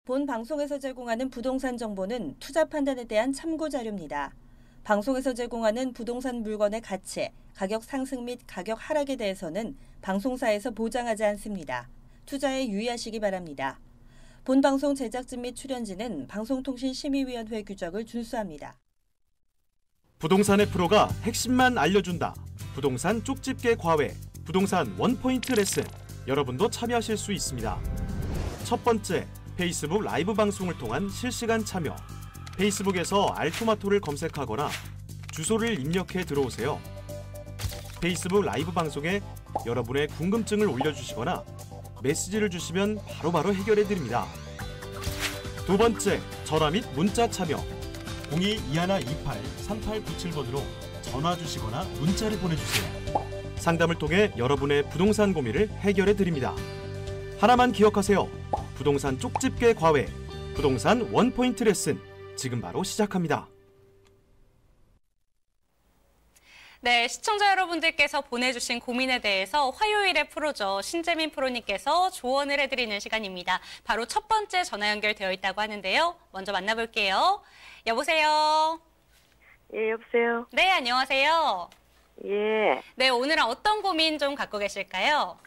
본 방송에서 제공하는 부동산 정보는 투자 판단에 대한 참고 자료입니다. 방송에서 제공하는 부동산 물건의 가치, 가격 상승 및 가격 하락에 대해서는 방송사에서 보장하지 않습니다. 투자에 유의하시기 바랍니다. 본 방송 제작진 및 출연진은 방송통신심의위원회 규정을 준수합니다. 부동산의 프로가 핵심만 알려준다. 부동산 쪽집게 과외, 부동산 원포인트 레슨. 여러분도 참여하실 수 있습니다. 첫 번째, 페이스북 라이브 방송을 통한 실시간 참여. 페이스북에서 알토마토를 검색하거나 주소를 입력해 들어오세요. 페이스북 라이브 방송에 여러분의 궁금증을 올려주시거나 메시지를 주시면 바로바로 해결해 드립니다. 두 번째, 전화 및 문자 참여. 02-2128-3897번으로 전화 주시거나 문자를 보내주세요. 상담을 통해 여러분의 부동산 고민을 해결해 드립니다. 하나만 기억하세요. 부동산 쪽집게 과외, 부동산 원포인트 레슨. 지금 바로 시작합니다. 네, 시청자 여러분들께서 보내주신 고민에 대해서 화요일에 프로죠. 신재민 프로님께서 조언을 해드리는 시간입니다. 바로 첫 번째 전화 연결되어 있다고 하는데요. 먼저 만나볼게요. 여보세요? 예, 여보세요? 네, 안녕하세요. 예. 네, 오늘은 어떤 고민 좀 갖고 계실까요?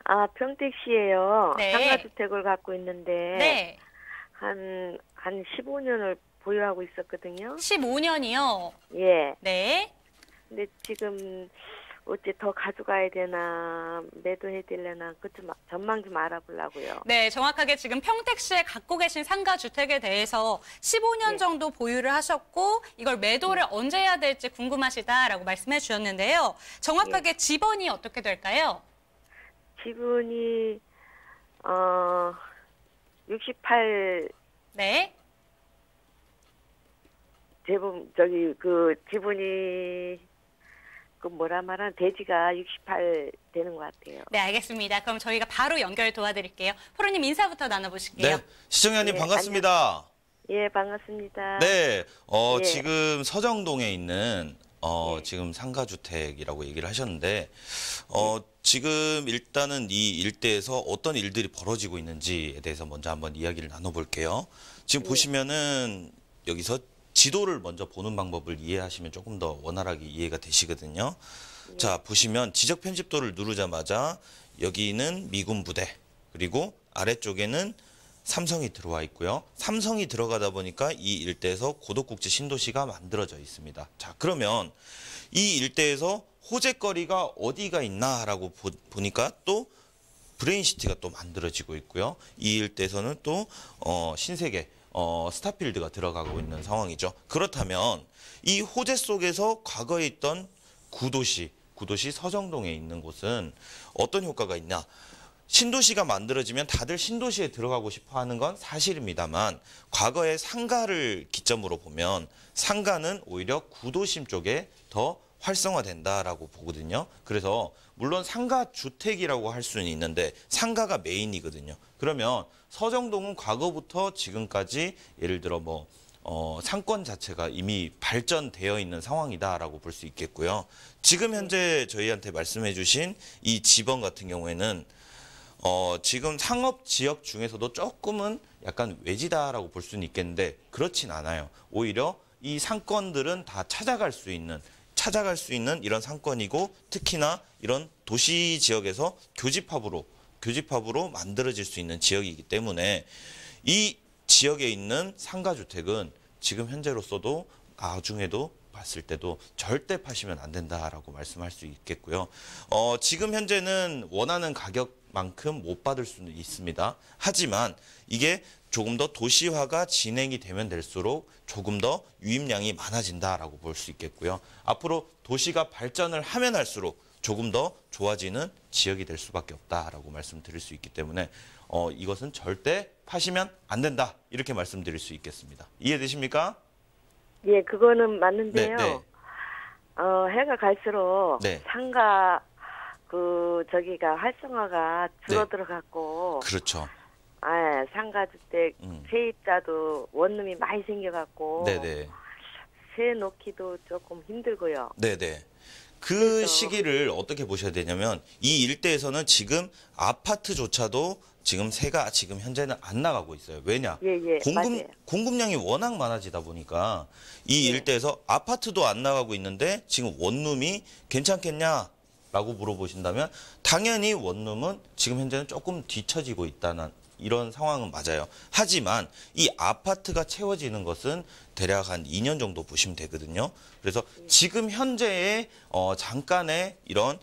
아, 평택시에요. 네. 상가주택을 갖고 있는데, 네. 한 15년을 보유하고 있었거든요. 15년이요? 예. 네. 근데 지금, 어째 더 가져가야 되나, 매도해야 되려나, 그 좀, 전망 좀 알아보려고요. 네, 정확하게 지금 평택시에 갖고 계신 상가주택에 대해서 15년 네. 정도 보유를 하셨고 이걸 매도를 언제 해야 될지 궁금하시다라고 말씀해 주셨는데요. 정확하게 지번이 어떻게 될까요? 지분이, 68, 네. 지분이, 대지가 68 되는 것 같아요. 네, 알겠습니다. 그럼 저희가 바로 연결 도와드릴게요. 프로님 인사부터 나눠보실게요. 네, 시청자님 네, 반갑습니다. 예, 반갑습니다. 네, 예. 지금 서정동에 있는 예. 지금 상가주택이라고 얘기를 하셨는데 지금 일단은 이 일대에서 어떤 일들이 벌어지고 있는지에 대해서 먼저 한번 이야기를 나눠볼게요. 지금 보시면은 여기서 지도를 먼저 보는 방법을 이해하시면 조금 더 원활하게 이해가 되시거든요. 자, 보시면 지적 편집도를 누르자마자 여기는 미군 부대, 그리고 아래쪽에는 삼성이 들어와 있고요. 삼성이 들어가다 보니까 이 일대에서 고덕국제 신도시가 만들어져 있습니다. 자, 그러면 이 일대에서 호재거리가 어디가 있나라고 보니까 또 브레인시티가 또 만들어지고 있고요. 이 일대에서는 또 신세계 스타필드가 들어가고 있는 상황이죠. 그렇다면 이 호재 속에서 과거에 있던 구도시 서정동에 있는 곳은 어떤 효과가 있냐? 신도시가 만들어지면 다들 신도시에 들어가고 싶어 하는 건 사실입니다만 과거의 상가를 기점으로 보면 상가는 오히려 구도심 쪽에 더 활성화된다라고 보거든요. 그래서 물론 상가 주택이라고 할 수는 있는데 상가가 메인이거든요. 그러면 서정동은 과거부터 지금까지 예를 들어 상권 자체가 이미 발전되어 있는 상황이다라고 볼 수 있겠고요. 지금 현재 저희한테 말씀해 주신 이 지번 같은 경우에는 지금 상업 지역 중에서도 조금은 약간 외지다라고 볼 수는 있겠는데 그렇진 않아요. 오히려 이 상권들은 다 찾아갈 수 있는 이런 상권이고 특히나 이런 도시 지역에서 교집합으로 만들어질 수 있는 지역이기 때문에 이 지역에 있는 상가주택은 지금 현재로서도 나중에도 봤을 때도 절대 파시면 안 된다라고 말씀할 수 있겠고요. 지금 현재는 원하는 가격만큼 못 받을 수는 있습니다. 하지만 이게 조금 더 도시화가 진행이 되면 될수록 조금 더 유입량이 많아진다라고 볼 수 있겠고요. 앞으로 도시가 발전을 하면 할수록 조금 더 좋아지는 지역이 될 수밖에 없다라고 말씀드릴 수 있기 때문에 이것은 절대 파시면 안 된다 이렇게 말씀드릴 수 있겠습니다. 이해되십니까? 예, 그거는 맞는데요. 네. 해가 갈수록 네. 상가 활성화가 줄어들어갖고 그렇죠. 상가주택 세입자도 원룸이 많이 생겨갖고 네네. 세 놓기도 조금 힘들고요. 네네. 그 그래서... 시기를 어떻게 보셔야 되냐면 이 일대에서는 지금 아파트조차도 지금 새가 지금 현재는 안 나가고 있어요. 왜냐? 예, 맞아요. 공급량이 워낙 많아지다 보니까 이 예. 일대에서 아파트도 안 나가고 있는데 지금 원룸이 괜찮겠냐라고 물어보신다면 당연히 원룸은 지금 현재는 조금 뒤처지고 있다는 이런 상황은 맞아요. 하지만 이 아파트가 채워지는 것은 대략 한 2년 정도 보시면 되거든요. 그래서 지금 현재의 잠깐의 이런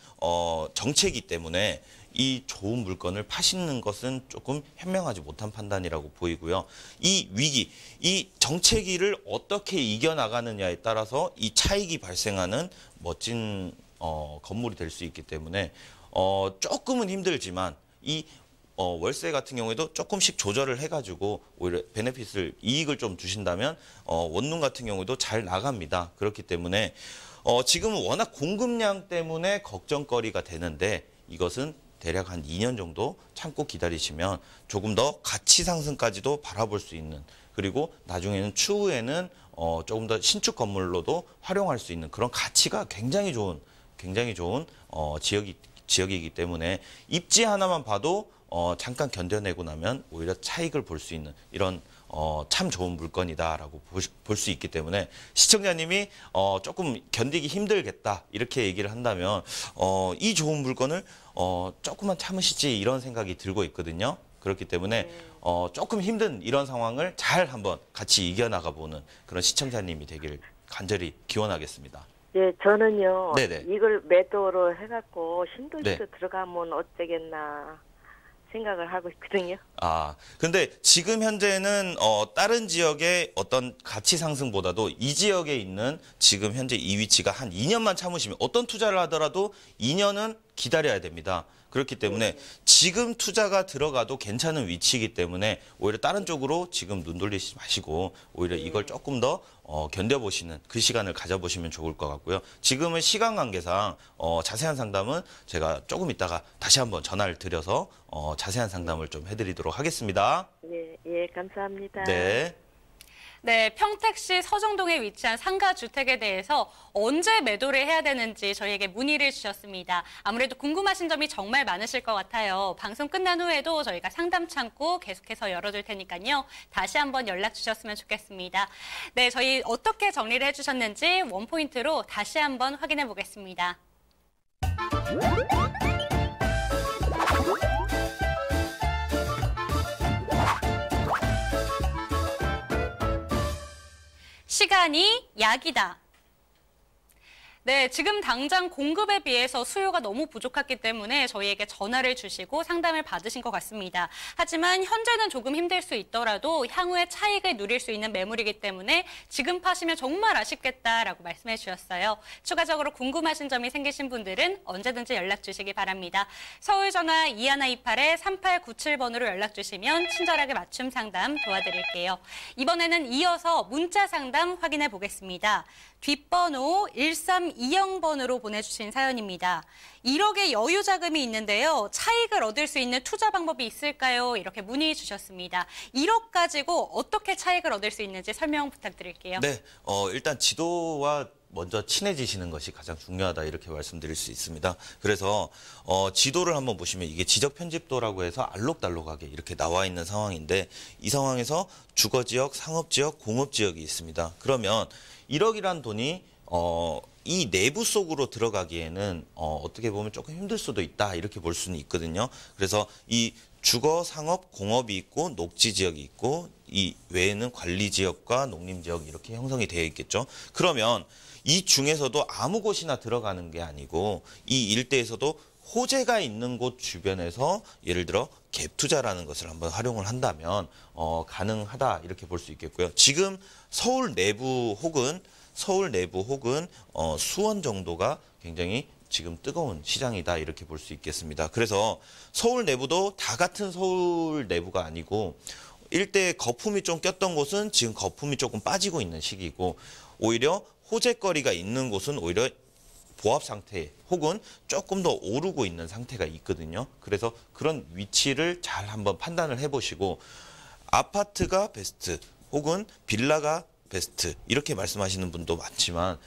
정체이기 때문에 이 좋은 물건을 파시는 것은 조금 현명하지 못한 판단이라고 보이고요. 이 위기, 이 정체기를 어떻게 이겨나가느냐에 따라서 이 차익이 발생하는 멋진 건물이 될 수 있기 때문에 조금은 힘들지만 이 월세 같은 경우에도 조금씩 조절을 해가지고 오히려 베네핏을 이익을 좀 주신다면 원룸 같은 경우도 잘 나갑니다. 그렇기 때문에 지금은 워낙 공급량 때문에 걱정거리가 되는데 이것은 대략 한 2년 정도 참고 기다리시면 조금 더 가치 상승까지도 바라볼 수 있는 그리고 나중에는 추후에는 조금 더 신축 건물로도 활용할 수 있는 그런 가치가 굉장히 좋은 지역이기 때문에 입지 하나만 봐도 잠깐 견뎌내고 나면 오히려 차익을 볼 수 있는 이런 참 좋은 물건이다라고 볼 수 있기 때문에 시청자님이 조금 견디기 힘들겠다 이렇게 얘기를 한다면 이 좋은 물건을 조금만 참으시지 이런 생각이 들고 있거든요. 그렇기 때문에 조금 힘든 이런 상황을 잘 한번 같이 이겨나가 보는 그런 시청자님이 되기를 간절히 기원하겠습니다. 예, 저는요. 네네. 이걸 매도로 해갖고 신도시로 네. 들어가면 어쩌겠나 생각을 하고 있거든요. 근데 지금 현재는 다른 지역의 어떤 가치 상승보다도 이 지역에 있는 지금 현재 이 위치가 한 2년만 참으시면 어떤 투자를 하더라도 2년은 기다려야 됩니다. 그렇기 때문에 지금 투자가 들어가도 괜찮은 위치이기 때문에 오히려 다른 쪽으로 지금 눈 돌리지 마시고 오히려 이걸 조금 더 견뎌보시는 그 시간을 가져보시면 좋을 것 같고요. 지금은 시간 관계상 자세한 상담은 제가 조금 있다가 다시 한번 전화를 드려서 자세한 상담을 좀 해드리도록 하겠습니다. 예, 감사합니다. 네. 네, 평택시 서정동에 위치한 상가주택에 대해서 언제 매도를 해야 되는지 저희에게 문의를 주셨습니다. 아무래도 궁금하신 점이 정말 많으실 것 같아요. 방송 끝난 후에도 저희가 상담 창구 계속해서 열어둘 테니까요. 다시 한번 연락 주셨으면 좋겠습니다. 네, 저희 어떻게 정리를 해주셨는지 원포인트로 다시 한번 확인해 보겠습니다. 시간이 약이다. 네, 지금 당장 공급에 비해서 수요가 너무 부족했기 때문에 저희에게 전화를 주시고 상담을 받으신 것 같습니다. 하지만 현재는 조금 힘들 수 있더라도 향후에 차익을 누릴 수 있는 매물이기 때문에 지금 파시면 정말 아쉽겠다라고 말씀해 주셨어요. 추가적으로 궁금하신 점이 생기신 분들은 언제든지 연락 주시기 바랍니다. 서울 전화 2128-3897번으로 연락 주시면 친절하게 맞춤 상담 도와드릴게요. 이번에는 이어서 문자 상담 확인해 보겠습니다. 뒷번호 1320번으로 보내주신 사연입니다. 1억의 여유 자금이 있는데요. 차익을 얻을 수 있는 투자 방법이 있을까요? 이렇게 문의 주셨습니다. 1억 가지고 어떻게 차익을 얻을 수 있는지 설명 부탁드릴게요. 네, 일단 지도와 먼저 친해지시는 것이 가장 중요하다 이렇게 말씀드릴 수 있습니다. 그래서 지도를 한번 보시면 이게 지적 편집도라고 해서 알록달록하게 이렇게 나와 있는 상황인데 이 상황에서 주거지역, 상업지역, 공업지역이 있습니다. 그러면 1억이란 돈이 이 내부 속으로 들어가기에는 어떻게 보면 조금 힘들 수도 있다 이렇게 볼 수는 있거든요. 그래서 이 주거, 상업, 공업이 있고 녹지 지역이 있고 이 외에는 관리 지역과 농림 지역 이렇게 형성이 되어 있겠죠. 그러면 이 중에서도 아무 곳이나 들어가는 게 아니고 이 일대에서도 호재가 있는 곳 주변에서 예를 들어 갭 투자라는 것을 한번 활용을 한다면 가능하다 이렇게 볼 수 있겠고요. 지금 서울 내부 혹은 수원 정도가 굉장히 지금 뜨거운 시장이다 이렇게 볼 수 있겠습니다. 그래서 서울 내부도 다 같은 서울 내부가 아니고 일대 거품이 좀 꼈던 곳은 지금 거품이 조금 빠지고 있는 시기고 오히려 호재거리가 있는 곳은 오히려 보합 상태 혹은 조금 더 오르고 있는 상태가 있거든요. 그래서 그런 위치를 잘 한번 판단을 해보시고 아파트가 베스트 혹은 빌라가 베스트 이렇게 말씀하시는 분도 많지만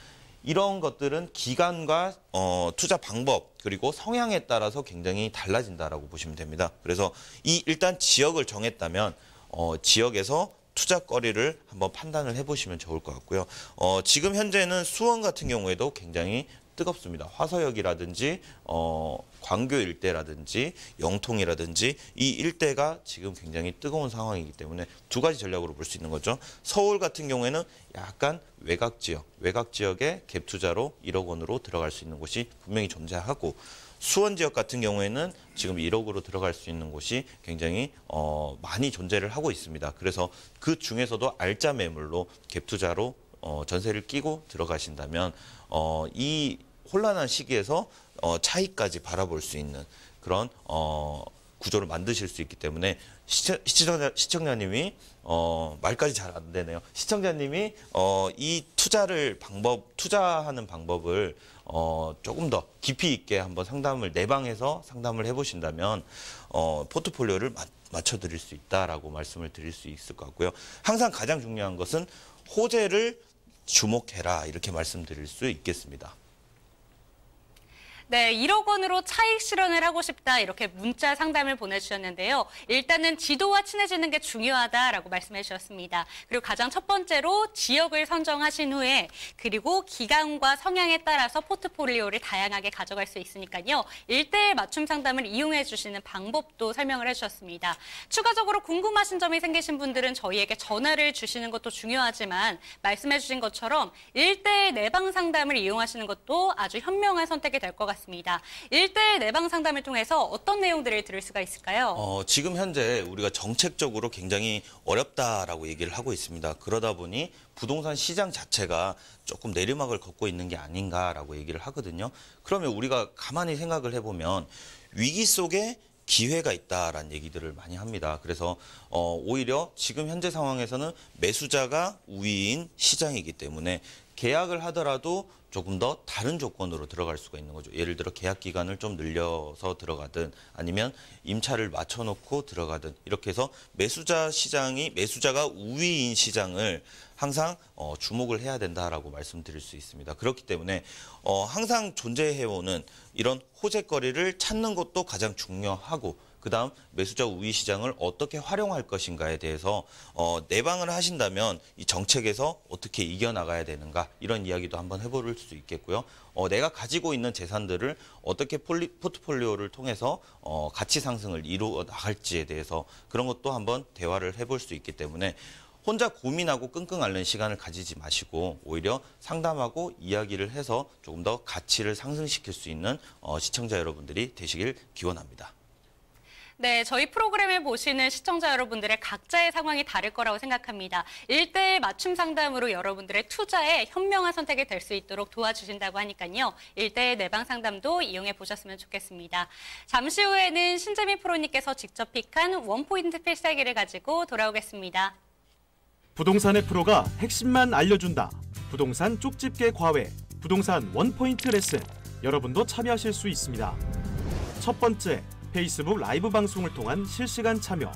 이런 것들은 기간과 투자 방법 그리고 성향에 따라서 굉장히 달라진다라고 보시면 됩니다. 그래서 일단 지역을 정했다면 지역에서 투자거리를 한번 판단을 해보시면 좋을 것 같고요. 지금 현재는 수원 같은 경우에도 굉장히 뜨겁습니다. 화서역이라든지 광교 일대라든지 영통이라든지 이 일대가 지금 굉장히 뜨거운 상황이기 때문에 두 가지 전략으로 볼 수 있는 거죠. 서울 같은 경우에는 약간 외곽 지역에 갭 투자로 1억 원으로 들어갈 수 있는 곳이 분명히 존재하고 수원 지역 같은 경우에는 지금 1억으로 들어갈 수 있는 곳이 굉장히 많이 존재를 하고 있습니다. 그래서 그 중에서도 알짜 매물로 갭 투자로 전세를 끼고 들어가신다면 이 혼란한 시기에서 차익까지 바라볼 수 있는 그런 구조를 만드실 수 있기 때문에 시청자님이 말까지 잘 안 되네요. 시청자님이 이 투자하는 방법을 조금 더 깊이 있게 한번 내방해서 상담을 해보신다면 포트폴리오를 맞춰드릴 수 있다라고 말씀을 드릴 수 있을 것 같고요. 항상 가장 중요한 것은 호재를 주목해라 이렇게 말씀드릴 수 있겠습니다. 네, 1억 원으로 차익 실현을 하고 싶다 이렇게 문자 상담을 보내주셨는데요. 일단은 지도와 친해지는 게 중요하다라고 말씀해 주셨습니다. 그리고 가장 첫 번째로 지역을 선정하신 후에 그리고 기간과 성향에 따라서 포트폴리오를 다양하게 가져갈 수 있으니까요. 1:1 맞춤 상담을 이용해 주시는 방법도 설명을 해주셨습니다. 추가적으로 궁금하신 점이 생기신 분들은 저희에게 전화를 주시는 것도 중요하지만 말씀해 주신 것처럼 1:1 내방 상담을 이용하시는 것도 아주 현명한 선택이 될 것 같습니다. 1:1 내방 상담을 통해서 어떤 내용들을 들을 수가 있을까요? 지금 현재 우리가 정책적으로 굉장히 어렵다라고 얘기를 하고 있습니다. 그러다 보니 부동산 시장 자체가 조금 내리막을 걷고 있는 게 아닌가라고 얘기를 하거든요. 그러면 우리가 가만히 생각을 해보면 위기 속에 기회가 있다라는 얘기들을 많이 합니다. 그래서 오히려 지금 현재 상황에서는 매수자가 우위인 시장이기 때문에 계약을 하더라도 조금 더 다른 조건으로 들어갈 수가 있는 거죠. 예를 들어 계약 기간을 좀 늘려서 들어가든 아니면 임차를 맞춰놓고 들어가든 이렇게 해서 매수자가 우위인 시장을 항상 주목을 해야 된다라고 말씀드릴 수 있습니다. 그렇기 때문에 항상 존재해오는 이런 호재거리를 찾는 것도 가장 중요하고 그다음 매수자 우위 시장을 어떻게 활용할 것인가에 대해서 내방을 하신다면 이 정책에서 어떻게 이겨나가야 되는가 이런 이야기도 한번 해볼 수 있겠고요. 내가 가지고 있는 재산들을 어떻게 포트폴리오를 통해서 가치 상승을 이루어 나갈지에 대해서 그런 것도 한번 대화를 해볼 수 있기 때문에 혼자 고민하고 끙끙 앓는 시간을 가지지 마시고 오히려 상담하고 이야기를 해서 조금 더 가치를 상승시킬 수 있는 시청자 여러분들이 되시길 기원합니다. 네, 저희 프로그램을 보시는 시청자 여러분들의 각자의 상황이 다를 거라고 생각합니다. 1:1 맞춤 상담으로 여러분들의 투자에 현명한 선택이 될 수 있도록 도와주신다고 하니까요. 1:1 내방 상담도 이용해 보셨으면 좋겠습니다. 잠시 후에는 신재민 프로님께서 직접 픽한 원포인트 필살기를 가지고 돌아오겠습니다. 부동산의 프로가 핵심만 알려준다. 부동산 쪽집게 과외, 부동산 원포인트 레슨. 여러분도 참여하실 수 있습니다. 첫 번째, 페이스북 라이브 방송을 통한 실시간 참여.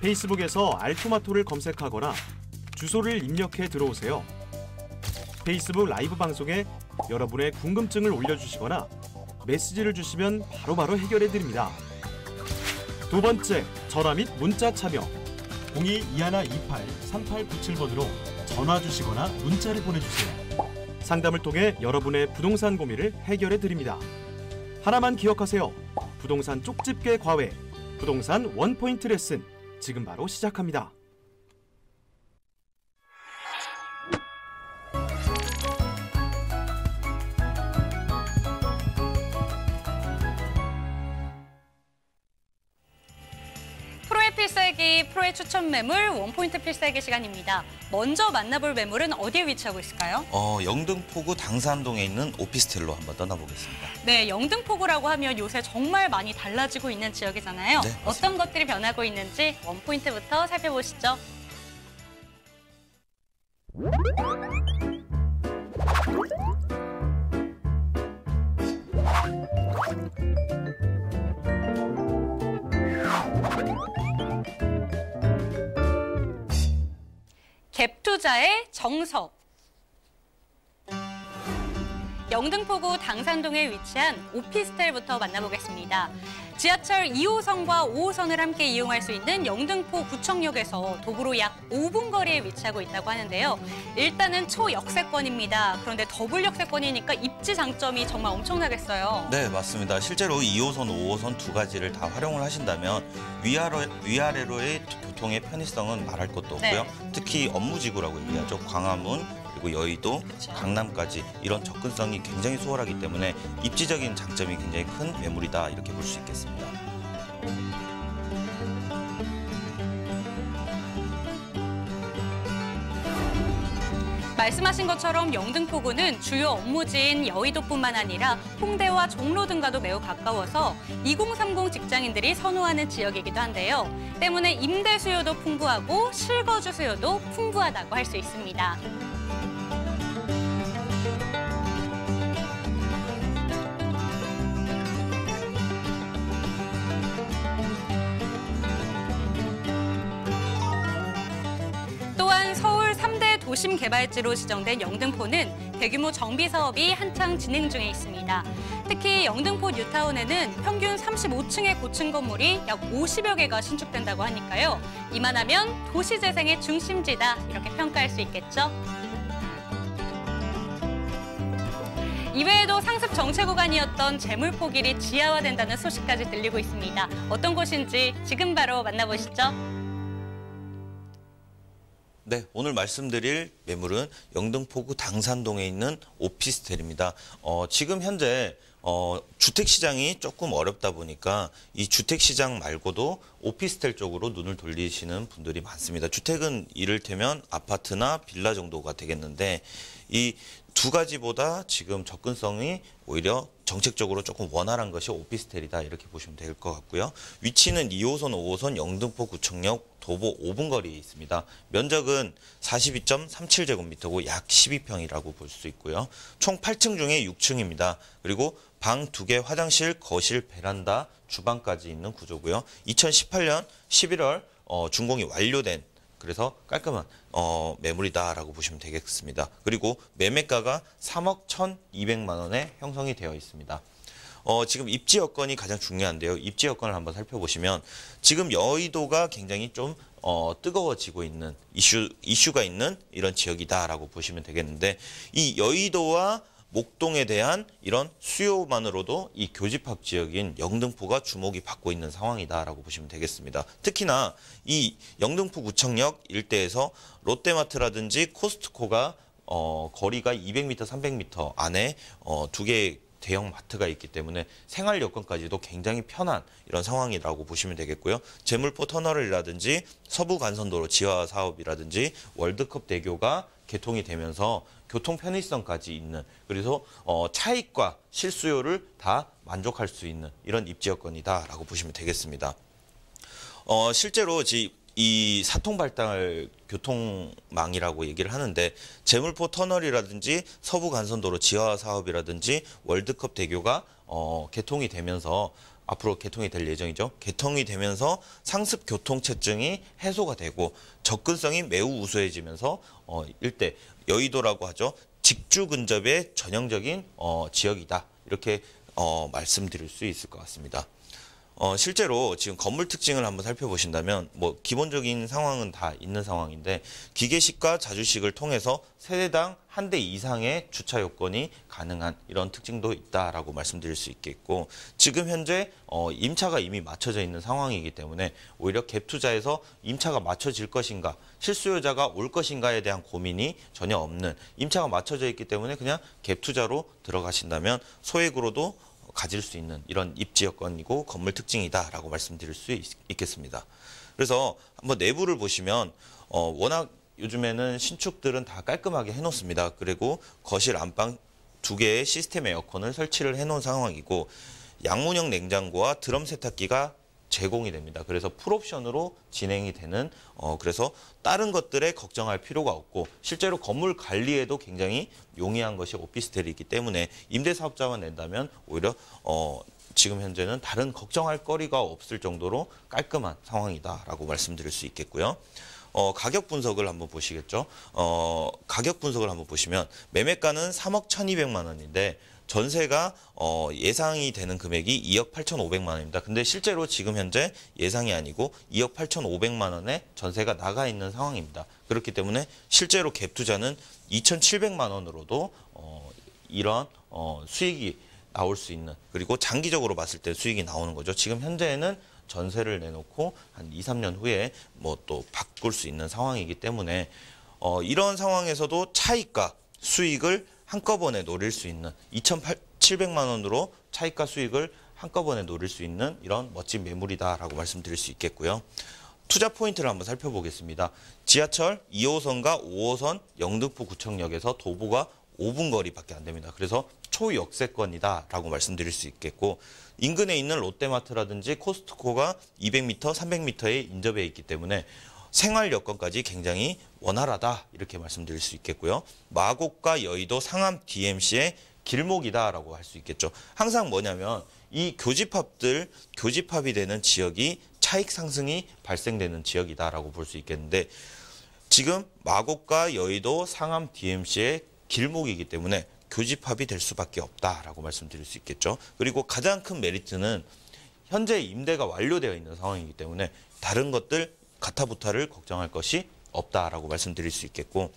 페이스북에서 알토마토를 검색하거나 주소를 입력해 들어오세요. 페이스북 라이브 방송에 여러분의 궁금증을 올려주시거나 메시지를 주시면 바로바로 해결해 드립니다. 두 번째, 전화 및 문자 참여. 02-2128-3897번으로 전화 주시거나 문자를 보내주세요. 상담을 통해 여러분의 부동산 고민을 해결해 드립니다. 하나만 기억하세요. 부동산 쪽집게 과외, 부동산 원포인트 레슨 지금 바로 시작합니다. 프로의 필살기, 프로의 추천 매물, 원포인트 필살기 시간입니다. 먼저 만나볼 매물은 어디에 위치하고 있을까요? 영등포구 당산동에 있는 오피스텔로 한번 떠나보겠습니다. 네, 영등포구라고 하면 요새 정말 많이 달라지고 있는 지역이잖아요. 네, 맞습니다. 어떤 것들이 변하고 있는지 원포인트부터 살펴보시죠. 갭 투자의 정석. 영등포구 당산동에 위치한 오피스텔부터 만나보겠습니다. 지하철 2호선과 5호선을 함께 이용할 수 있는 영등포 구청역에서 도보로 약 5분 거리에 위치하고 있다고 하는데요. 일단은 초역세권입니다. 그런데 더블 역세권이니까 입지 장점이 정말 엄청나겠어요. 네, 맞습니다. 실제로 2호선, 5호선 두 가지를 다 활용을 하신다면 위아래로의 교통의 편의성은 말할 것도 없고요. 네. 특히 업무지구라고 얘기하죠. 광화문, 그리고 여의도, 그쵸. 강남까지 이런 접근성이 굉장히 수월하기 때문에 입지적인 장점이 굉장히 큰 매물이다 이렇게 볼 수 있겠습니다. 말씀하신 것처럼 영등포구는 주요 업무지인 여의도뿐만 아니라 홍대와 종로 등과도 매우 가까워서 2030 직장인들이 선호하는 지역이기도 한데요. 때문에 임대 수요도 풍부하고 실거주 수요도 풍부하다고 할 수 있습니다. 또한 서울 3대 도심 개발지로 지정된 영등포는 대규모 정비 사업이 한창 진행 중에 있습니다. 특히 영등포 뉴타운에는 평균 35층의 고층 건물이 약 50여 개가 신축된다고 하니까요. 이만하면 도시재생의 중심지다 이렇게 평가할 수 있겠죠. 이외에도 상습 정체 구간이었던 재물포길이 지하화된다는 소식까지 들리고 있습니다. 어떤 곳인지 지금 바로 만나보시죠. 네, 오늘 말씀드릴 매물은 영등포구 당산동에 있는 오피스텔입니다. 지금 현재 주택시장이 조금 어렵다 보니까 이 주택시장 말고도 오피스텔 쪽으로 눈을 돌리시는 분들이 많습니다. 주택은 이를테면 아파트나 빌라 정도가 되겠는데 이 두 가지보다 지금 접근성이 오히려 정책적으로 조금 원활한 것이 오피스텔이다 이렇게 보시면 될 것 같고요. 위치는 2호선, 5호선 영등포구청역 도보 5분 거리에 있습니다. 면적은 42.37제곱미터고 약 12평이라고 볼 수 있고요. 총 8층 중에 6층입니다. 그리고 방 2개, 화장실, 거실, 베란다, 주방까지 있는 구조고요. 2018년 11월 준공이 완료된 그래서 깔끔한 매물이다라고 보시면 되겠습니다. 그리고 매매가가 3억 1,200만 원에 형성이 되어 있습니다. 지금 입지 여건이 가장 중요한데요. 입지 여건을 한번 살펴보시면 지금 여의도가 굉장히 좀 뜨거워지고 있는 이슈가 있는 이런 지역이다라고 보시면 되겠는데 이 여의도와 목동에 대한 이런 수요만으로도 이 교집합 지역인 영등포가 주목이 받고 있는 상황이다라고 보시면 되겠습니다. 특히나 이 영등포 구청역 일대에서 롯데마트라든지 코스트코가 거리가 200m, 300m 안에 두 개의 대형 마트가 있기 때문에 생활 여건까지도 굉장히 편한 이런 상황이라고 보시면 되겠고요. 제물포 터널이라든지 서부 간선도로 지하 사업이라든지 월드컵 대교가 개통이 되면서 교통 편의성까지 있는 그래서 차익과 실수요를 다 만족할 수 있는 이런 입지 여건이다라고 보시면 되겠습니다. 실제로 이 사통발달 교통망이라고 얘기를 하는데 제물포 터널이라든지 서부 간선도로 지하 사업이라든지 월드컵 대교가 개통이 되면서 앞으로 개통이 될 예정이죠. 개통이 되면서 상습 교통체증이 해소가 되고 접근성이 매우 우수해지면서 일대 여의도라고 하죠. 직주 근접의 전형적인 지역이다. 이렇게 말씀드릴 수 있을 것 같습니다. 실제로 지금 건물 특징을 한번 살펴보신다면 뭐 기본적인 상황은 다 있는 상황인데 기계식과 자주식을 통해서 세대당 한 대 이상의 주차 요건이 가능한 이런 특징도 있다라고 말씀드릴 수 있겠고 지금 현재 임차가 이미 맞춰져 있는 상황이기 때문에 오히려 갭 투자에서 임차가 맞춰질 것인가 실수요자가 올 것인가에 대한 고민이 전혀 없는 임차가 맞춰져 있기 때문에 그냥 갭 투자로 들어가신다면 소액으로도 가질 수 있는 이런 입지 여건이고 건물 특징이다라고 말씀드릴 수 있겠습니다. 그래서 한번 내부를 보시면 워낙 요즘에는 신축들은 다 깔끔하게 해놓습니다. 그리고 거실 안방 두 개의 시스템 에어컨을 설치를 해놓은 상황이고 양문형 냉장고와 드럼 세탁기가 제공이 됩니다. 그래서 풀옵션으로 진행이 되는 그래서 다른 것들에 걱정할 필요가 없고 실제로 건물 관리에도 굉장히 용이한 것이 오피스텔이기 때문에 임대사업자만 낸다면 오히려 지금 현재는 다른 걱정할 거리가 없을 정도로 깔끔한 상황이다라고 말씀드릴 수 있겠고요. 가격 분석을 한번 보시겠죠. 가격 분석을 한번 보시면 매매가는 3억 1,200만 원인데 전세가 예상이 되는 금액이 2억 8,500만 원입니다. 근데 실제로 지금 현재 예상이 아니고 2억 8,500만 원에 전세가 나가 있는 상황입니다. 그렇기 때문에 실제로 갭 투자는 2,700만 원으로도 이런 수익이 나올 수 있는, 그리고 장기적으로 봤을 때 수익이 나오는 거죠. 지금 현재는 전세를 내놓고 한 2, 3년 후에 뭐 또 바꿀 수 있는 상황이기 때문에 이런 상황에서도 차익과 수익을 한꺼번에 노릴 수 있는 2,700만 원으로 차익과 수익을 한꺼번에 노릴 수 있는 이런 멋진 매물이다라고 말씀드릴 수 있겠고요. 투자 포인트를 한번 살펴보겠습니다. 지하철 2호선과 5호선 영등포 구청역에서 도보가 5분 거리밖에 안 됩니다. 그래서 초역세권이다라고 말씀드릴 수 있겠고, 인근에 있는 롯데마트라든지 코스트코가 200m, 300m에 인접해 있기 때문에 생활 여건까지 굉장히 원활하다 이렇게 말씀드릴 수 있겠고요. 마곡과 여의도 상암 DMC의 길목이다라고 할 수 있겠죠. 항상 뭐냐면 이 교집합이 되는 지역이 차익 상승이 발생되는 지역이다라고 볼 수 있겠는데, 지금 마곡과 여의도 상암 DMC의 길목이기 때문에 교집합이 될 수밖에 없다라고 말씀드릴 수 있겠죠. 그리고 가장 큰 메리트는 현재 임대가 완료되어 있는 상황이기 때문에 다른 것들 가타부타를 걱정할 것이 없다라고 말씀드릴 수 있겠고,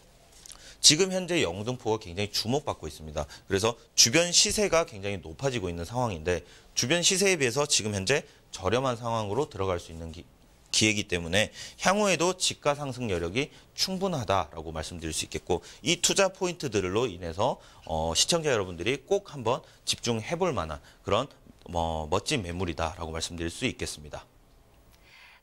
지금 현재 영등포가 굉장히 주목받고 있습니다. 그래서 주변 시세가 굉장히 높아지고 있는 상황인데, 주변 시세에 비해서 지금 현재 저렴한 상황으로 들어갈 수 있는 기회이기 때문에 향후에도 지가 상승 여력이 충분하다라고 말씀드릴 수 있겠고, 이 투자 포인트들로 인해서 시청자 여러분들이 꼭 한번 집중해 볼 만한 그런 멋진 매물이다라고 말씀드릴 수 있겠습니다.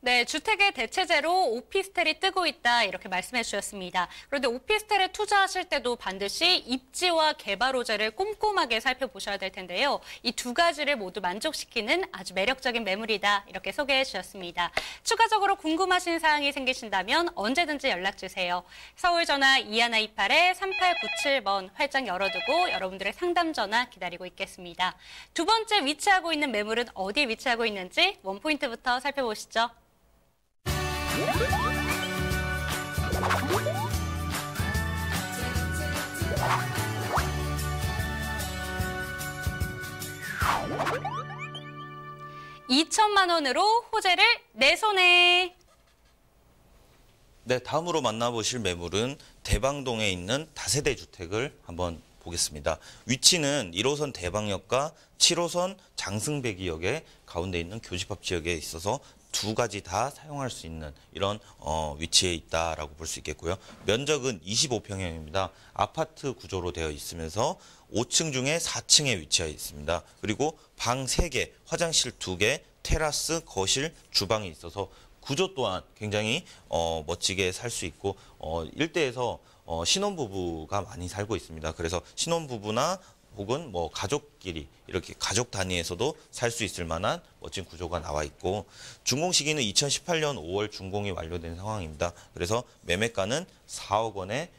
네, 주택의 대체제로 오피스텔이 뜨고 있다 이렇게 말씀해 주셨습니다. 그런데 오피스텔에 투자하실 때도 반드시 입지와 개발 호재를 꼼꼼하게 살펴보셔야 될 텐데요. 이 두 가지를 모두 만족시키는 아주 매력적인 매물이다 이렇게 소개해 주셨습니다. 추가적으로 궁금하신 사항이 생기신다면 언제든지 연락 주세요. 서울 전화 2128-3897번 활짝 열어두고 여러분들의 상담 전화 기다리고 있겠습니다. 두 번째 위치하고 있는 매물은 어디에 위치하고 있는지 원포인트부터 살펴보시죠. 2천만 원으로 호재를 내 손에. 네, 다음으로 만나보실 매물은 대방동에 있는 다세대 주택을 한번 보겠습니다. 위치는 1호선 대방역과 7호선 장승배기역의 가운데 있는 교집합 지역에 있어서 두 가지 다 사용할 수 있는 이런 위치에 있다라고 볼 수 있겠고요. 면적은 25평형입니다. 아파트 구조로 되어 있으면서 5층 중에 4층에 위치해 있습니다. 그리고 방 3개, 화장실 2개, 테라스, 거실, 주방이 있어서 구조 또한 굉장히 멋지게 살 수 있고, 일대에서 신혼부부가 많이 살고 있습니다. 그래서 신혼부부나 혹은 뭐 가족끼리 이렇게 가족 단위에서도 살 수 있을 만한 멋진 구조가 나와 있고, 준공 시기는 2018년 5월 준공이 완료된 상황입니다. 그래서 매매가는 4억 원에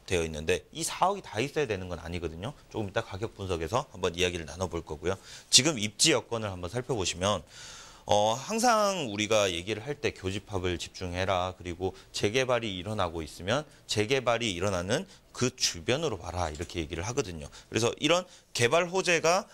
되어 있는데, 이 4억이 다 있어야 되는 건 아니거든요. 조금 이따 가격 분석에서 한번 이야기를 나눠볼 거고요. 지금 입지 여건을 한번 살펴보시면 항상 우리가 얘기를 할 때 교집합을 집중해라, 그리고 재개발이 일어나고 있으면 재개발이 일어나는 그 주변으로 봐라 이렇게 얘기를 하거든요. 그래서 이런 개발 호재가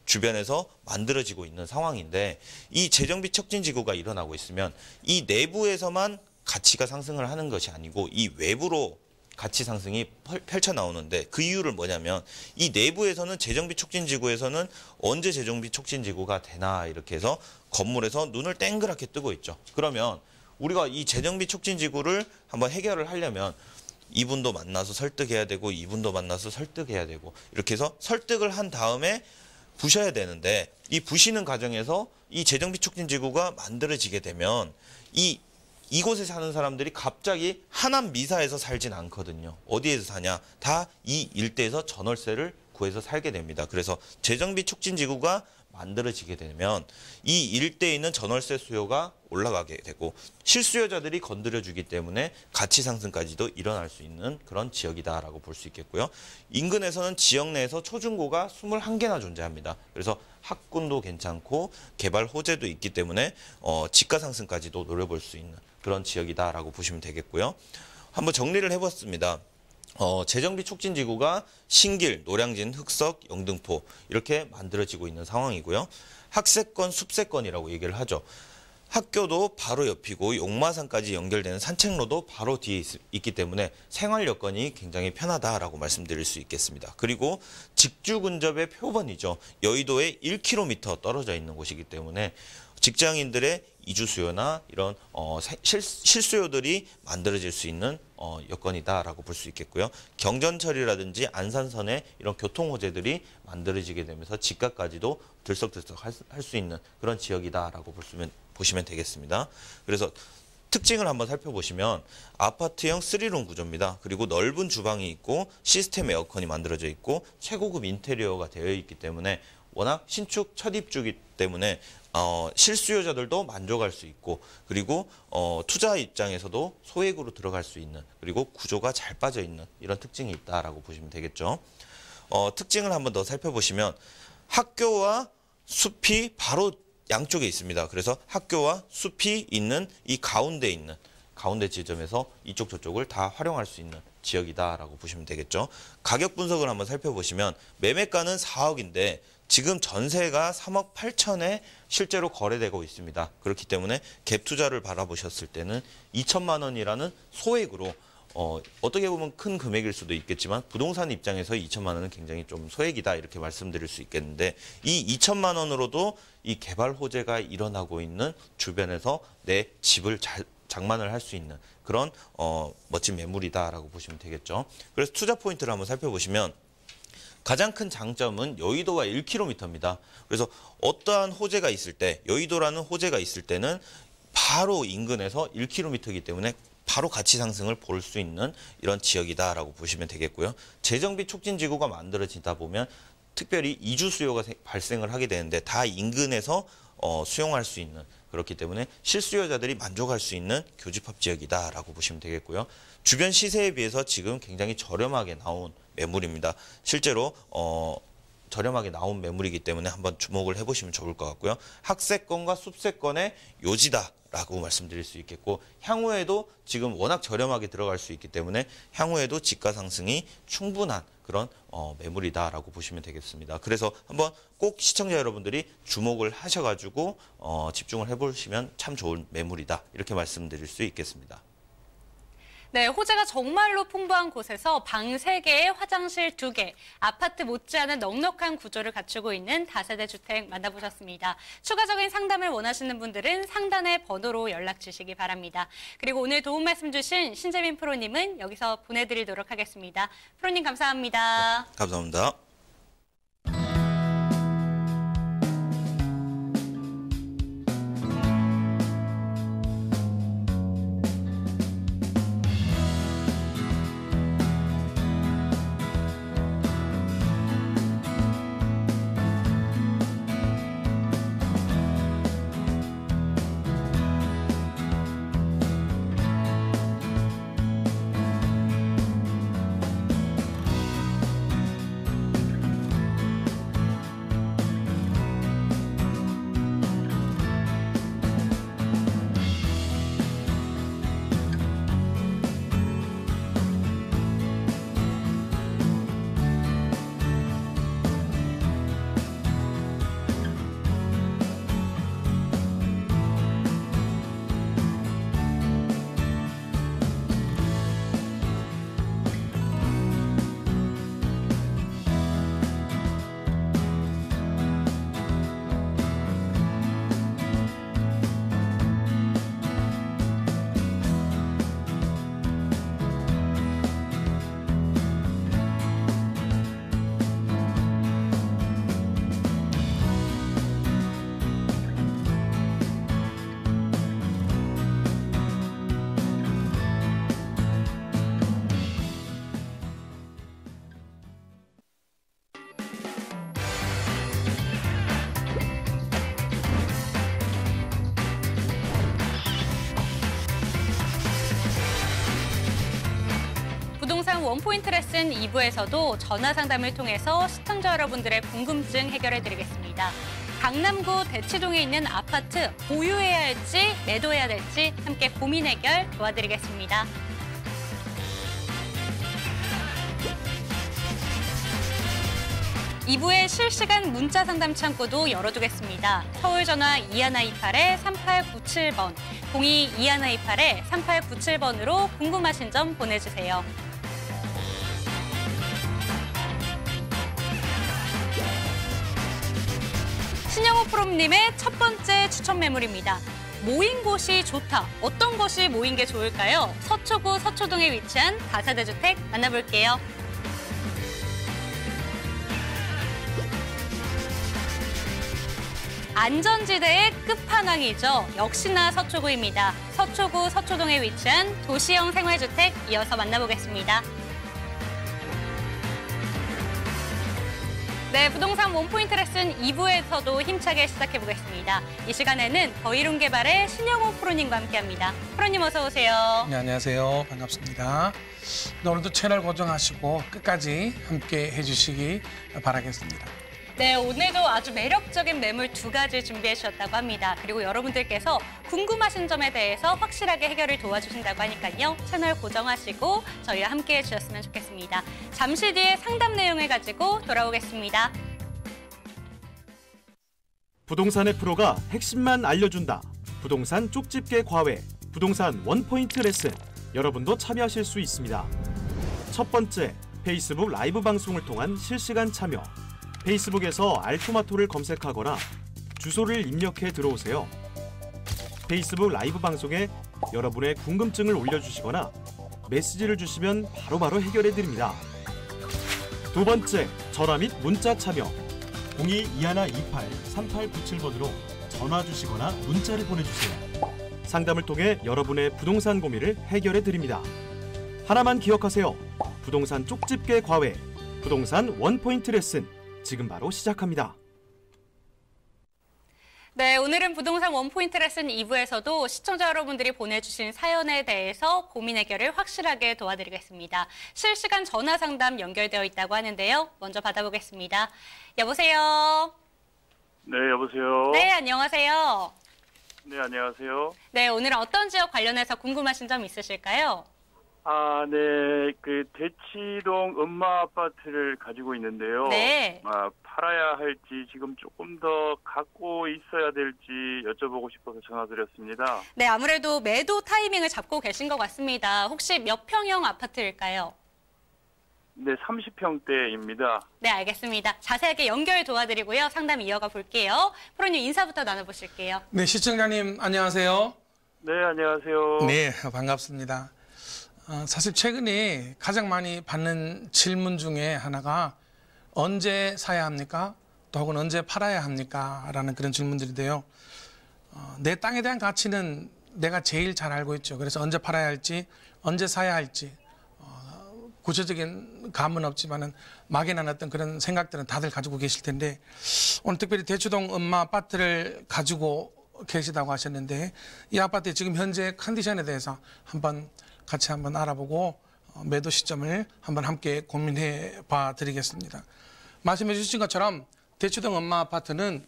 주변에서 만들어지고 있는 상황인데, 이 재정비 촉진지구가 일어나고 있으면 이 내부에서만 가치가 상승을 하는 것이 아니고 이 외부로 가치 상승이 펼쳐 나오는데, 그 이유를 뭐냐면 이 내부에서는 재정비 촉진지구에서는 언제 재정비 촉진지구가 되나 이렇게 해서 건물에서 눈을 땡그랗게 뜨고 있죠. 그러면 우리가 이 재정비 촉진지구를 한번 해결을 하려면 이분도 만나서 설득해야 되고 이분도 만나서 설득해야 되고 이렇게 해서 설득을 한 다음에 부셔야 되는데, 이 부시는 과정에서 이 재정비 촉진지구가 만들어지게 되면 이곳에 사는 사람들이 갑자기 하남 미사에서 살진 않거든요. 어디에서 사냐? 다 이 일대에서 전월세를 구해서 살게 됩니다. 그래서 재정비 촉진지구가 만들어지게 되면 이 일대에 있는 전월세 수요가 올라가게 되고 실수요자들이 건드려주기 때문에 가치 상승까지도 일어날 수 있는 그런 지역이다라고 볼 수 있겠고요. 인근에서는 지역 내에서 초중고가 21개나 존재합니다. 그래서 학군도 괜찮고 개발 호재도 있기 때문에 지가 상승까지도 노려볼 수 있는 그런 지역이다라고 보시면 되겠고요. 한번 정리를 해봤습니다. 재정비 촉진지구가 신길, 노량진, 흑석, 영등포 이렇게 만들어지고 있는 상황이고요. 학세권, 숲세권이라고 얘기를 하죠. 학교도 바로 옆이고 용마산까지 연결되는 산책로도 바로 뒤에 있기 때문에 생활 여건이 굉장히 편하다라고 말씀드릴 수 있겠습니다. 그리고 직주 근접의 표본이죠. 여의도에 1km 떨어져 있는 곳이기 때문에 직장인들의 이주 수요나 이런 실수요들이 만들어질 수 있는 여건이다라고 볼 수 있겠고요. 경전철이라든지 안산선의 이런 교통 호재들이 만들어지게 되면서 집값까지도 들썩들썩 할 수 있는 그런 지역이다라고 보시면 되겠습니다. 그래서 특징을 한번 살펴보시면 아파트형 3룸 구조입니다. 그리고 넓은 주방이 있고 시스템 에어컨이 만들어져 있고 최고급 인테리어가 되어 있기 때문에 워낙 신축 첫 입주기 때문에 실수요자들도 만족할 수 있고 그리고 투자 입장에서도 소액으로 들어갈 수 있는 그리고 구조가 잘 빠져 있는 이런 특징이 있다라고 보시면 되겠죠. 특징을 한번 더 살펴보시면 학교와 숲이 바로 양쪽에 있습니다. 그래서 학교와 숲이 있는 이 가운데 있는 가운데 지점에서 이쪽 저쪽을 다 활용할 수 있는 지역이다라고 보시면 되겠죠. 가격 분석을 한번 살펴보시면 매매가는 4억인데 지금 전세가 3억 8천에 실제로 거래되고 있습니다. 그렇기 때문에 갭 투자를 바라보셨을 때는 2천만 원이라는 소액으로 어떻게 보면 큰 금액일 수도 있겠지만 부동산 입장에서 2천만 원은 굉장히 좀 소액이다 이렇게 말씀드릴 수 있겠는데 이 2천만 원으로도 이 개발 호재가 일어나고 있는 주변에서 내 집을 장만을 할 수 있는 그런 멋진 매물이다라고 보시면 되겠죠. 그래서 투자 포인트를 한번 살펴보시면 가장 큰 장점은 여의도와 1km입니다. 그래서 어떠한 호재가 있을 때 여의도라는 호재가 있을 때는 바로 인근에서 1km이기 때문에 바로 가치 상승을 볼 수 있는 이런 지역이다라고 보시면 되겠고요. 재정비 촉진지구가 만들어지다 보면 특별히 이주 수요가 발생을 하게 되는데 다 인근에서 수용할 수 있는 그렇기 때문에 실수요자들이 만족할 수 있는 교집합 지역이다라고 보시면 되겠고요. 주변 시세에 비해서 지금 굉장히 저렴하게 나온 매물입니다. 실제로 저렴하게 나온 매물이기 때문에 한번 주목을 해보시면 좋을 것 같고요. 학세권과 숲세권의 요지다라고 말씀드릴 수 있겠고 향후에도 지금 워낙 저렴하게 들어갈 수 있기 때문에 향후에도 집가 상승이 충분한 그런 매물이다라고 보시면 되겠습니다. 그래서 한번 꼭 시청자 여러분들이 주목을 하셔가지고 집중을 해보시면 참 좋은 매물이다 이렇게 말씀드릴 수 있겠습니다. 네, 호재가 정말로 풍부한 곳에서 방 3개, 화장실 2개, 아파트 못지않은 넉넉한 구조를 갖추고 있는 다세대 주택 만나보셨습니다. 추가적인 상담을 원하시는 분들은 상단의 번호로 연락 주시기 바랍니다. 그리고 오늘 도움 말씀 주신 신재민 프로님은 여기서 보내드리도록 하겠습니다. 프로님 감사합니다. 네, 감사합니다. 부동산 원포인트 레슨 2부에서도 전화 상담을 통해서 시청자 여러분들의 궁금증 해결해드리겠습니다. 강남구 대치동에 있는 아파트 보유해야 할지 매도해야 될지 함께 고민 해결 도와드리겠습니다. 이부의 실시간 문자 상담 창구도 열어두겠습니다. 서울 전화 2128-3897번, 02-2128-3897번으로 궁금하신 점 보내주세요. 신영호 프로님의 첫 번째 추천 매물입니다. 모인 곳이 좋다. 어떤 곳이 모인 게 좋을까요? 서초구 서초동에 위치한 다세대 주택 만나볼게요. 안전지대의 끝판왕이죠. 역시나 서초구입니다. 서초구 서초동에 위치한 도시형 생활주택 이어서 만나보겠습니다. 네, 부동산 원포인트 레슨 2부에서도 힘차게 시작해보겠습니다. 이 시간에는 더이룸개발의 신영호 프로님과 함께합니다. 프로님 어서 오세요. 네, 안녕하세요. 반갑습니다. 오늘도 채널 고정하시고 끝까지 함께 해주시기 바라겠습니다. 네, 오늘도 아주 매력적인 매물 2가지 준비해 주셨다고 합니다. 그리고 여러분들께서 궁금하신 점에 대해서 확실하게 해결을 도와주신다고 하니까요. 채널 고정하시고 저희와 함께해 주셨으면 좋겠습니다. 잠시 뒤에 상담 내용을 가지고 돌아오겠습니다. 부동산의 프로가 핵심만 알려준다. 부동산 쪽집게 과외, 부동산 원포인트 레슨. 여러분도 참여하실 수 있습니다. 첫 번째, 페이스북 라이브 방송을 통한 실시간 참여. 페이스북에서 알토마토를 검색하거나 주소를 입력해 들어오세요. 페이스북 라이브 방송에 여러분의 궁금증을 올려주시거나 메시지를 주시면 바로바로 해결해드립니다. 두 번째, 전화 및 문자 참여. 02-2128-3897번으로 전화 주시거나 문자를 보내주세요. 상담을 통해 여러분의 부동산 고민을 해결해드립니다. 하나만 기억하세요. 부동산 쪽집게 과외, 부동산 원포인트 레슨. 지금 바로 시작합니다. 네, 오늘은 부동산 원포인트 레슨 2부에서도 시청자 여러분들이 보내주신 사연에 대해서 고민 해결을 확실하게 도와드리겠습니다. 실시간 전화 상담 연결되어 있다고 하는데요. 먼저 받아보겠습니다. 여보세요? 네, 여보세요? 네, 안녕하세요. 네, 안녕하세요. 네, 오늘은 어떤 지역 관련해서 궁금하신 점 있으실까요? 네, 대치동 엄마 아파트를 가지고 있는데요. 네. 팔아야 할지 지금 조금 더 갖고 있어야 될지 여쭤보고 싶어서 전화드렸습니다. 네, 아무래도 매도 타이밍을 잡고 계신 것 같습니다. 혹시 몇 평형 아파트일까요? 네, 30평대입니다. 네, 알겠습니다. 자세하게 연결 도와드리고요. 상담 이어가 볼게요. 프로님 인사부터 나눠보실게요. 네, 시청자님 안녕하세요. 네, 안녕하세요. 네, 반갑습니다. 사실 최근에 가장 많이 받는 질문 중에 하나가 언제 사야 합니까? 또 혹은 언제 팔아야 합니까? 라는 그런 질문들인데요. 내 땅에 대한 가치는 내가 제일 잘 알고 있죠. 그래서 언제 팔아야 할지, 언제 사야 할지 구체적인 감은 없지만은 막연한 어떤 그런 생각들은 다들 가지고 계실 텐데 오늘 특별히 대치동 엄마 아파트를 가지고 계시다고 하셨는데 이 아파트의 지금 현재 컨디션에 대해서 같이 한번 알아보고 매도 시점을 한번 함께 고민해 봐 드리겠습니다. 말씀해 주신 것처럼 대치동 엄마 아파트는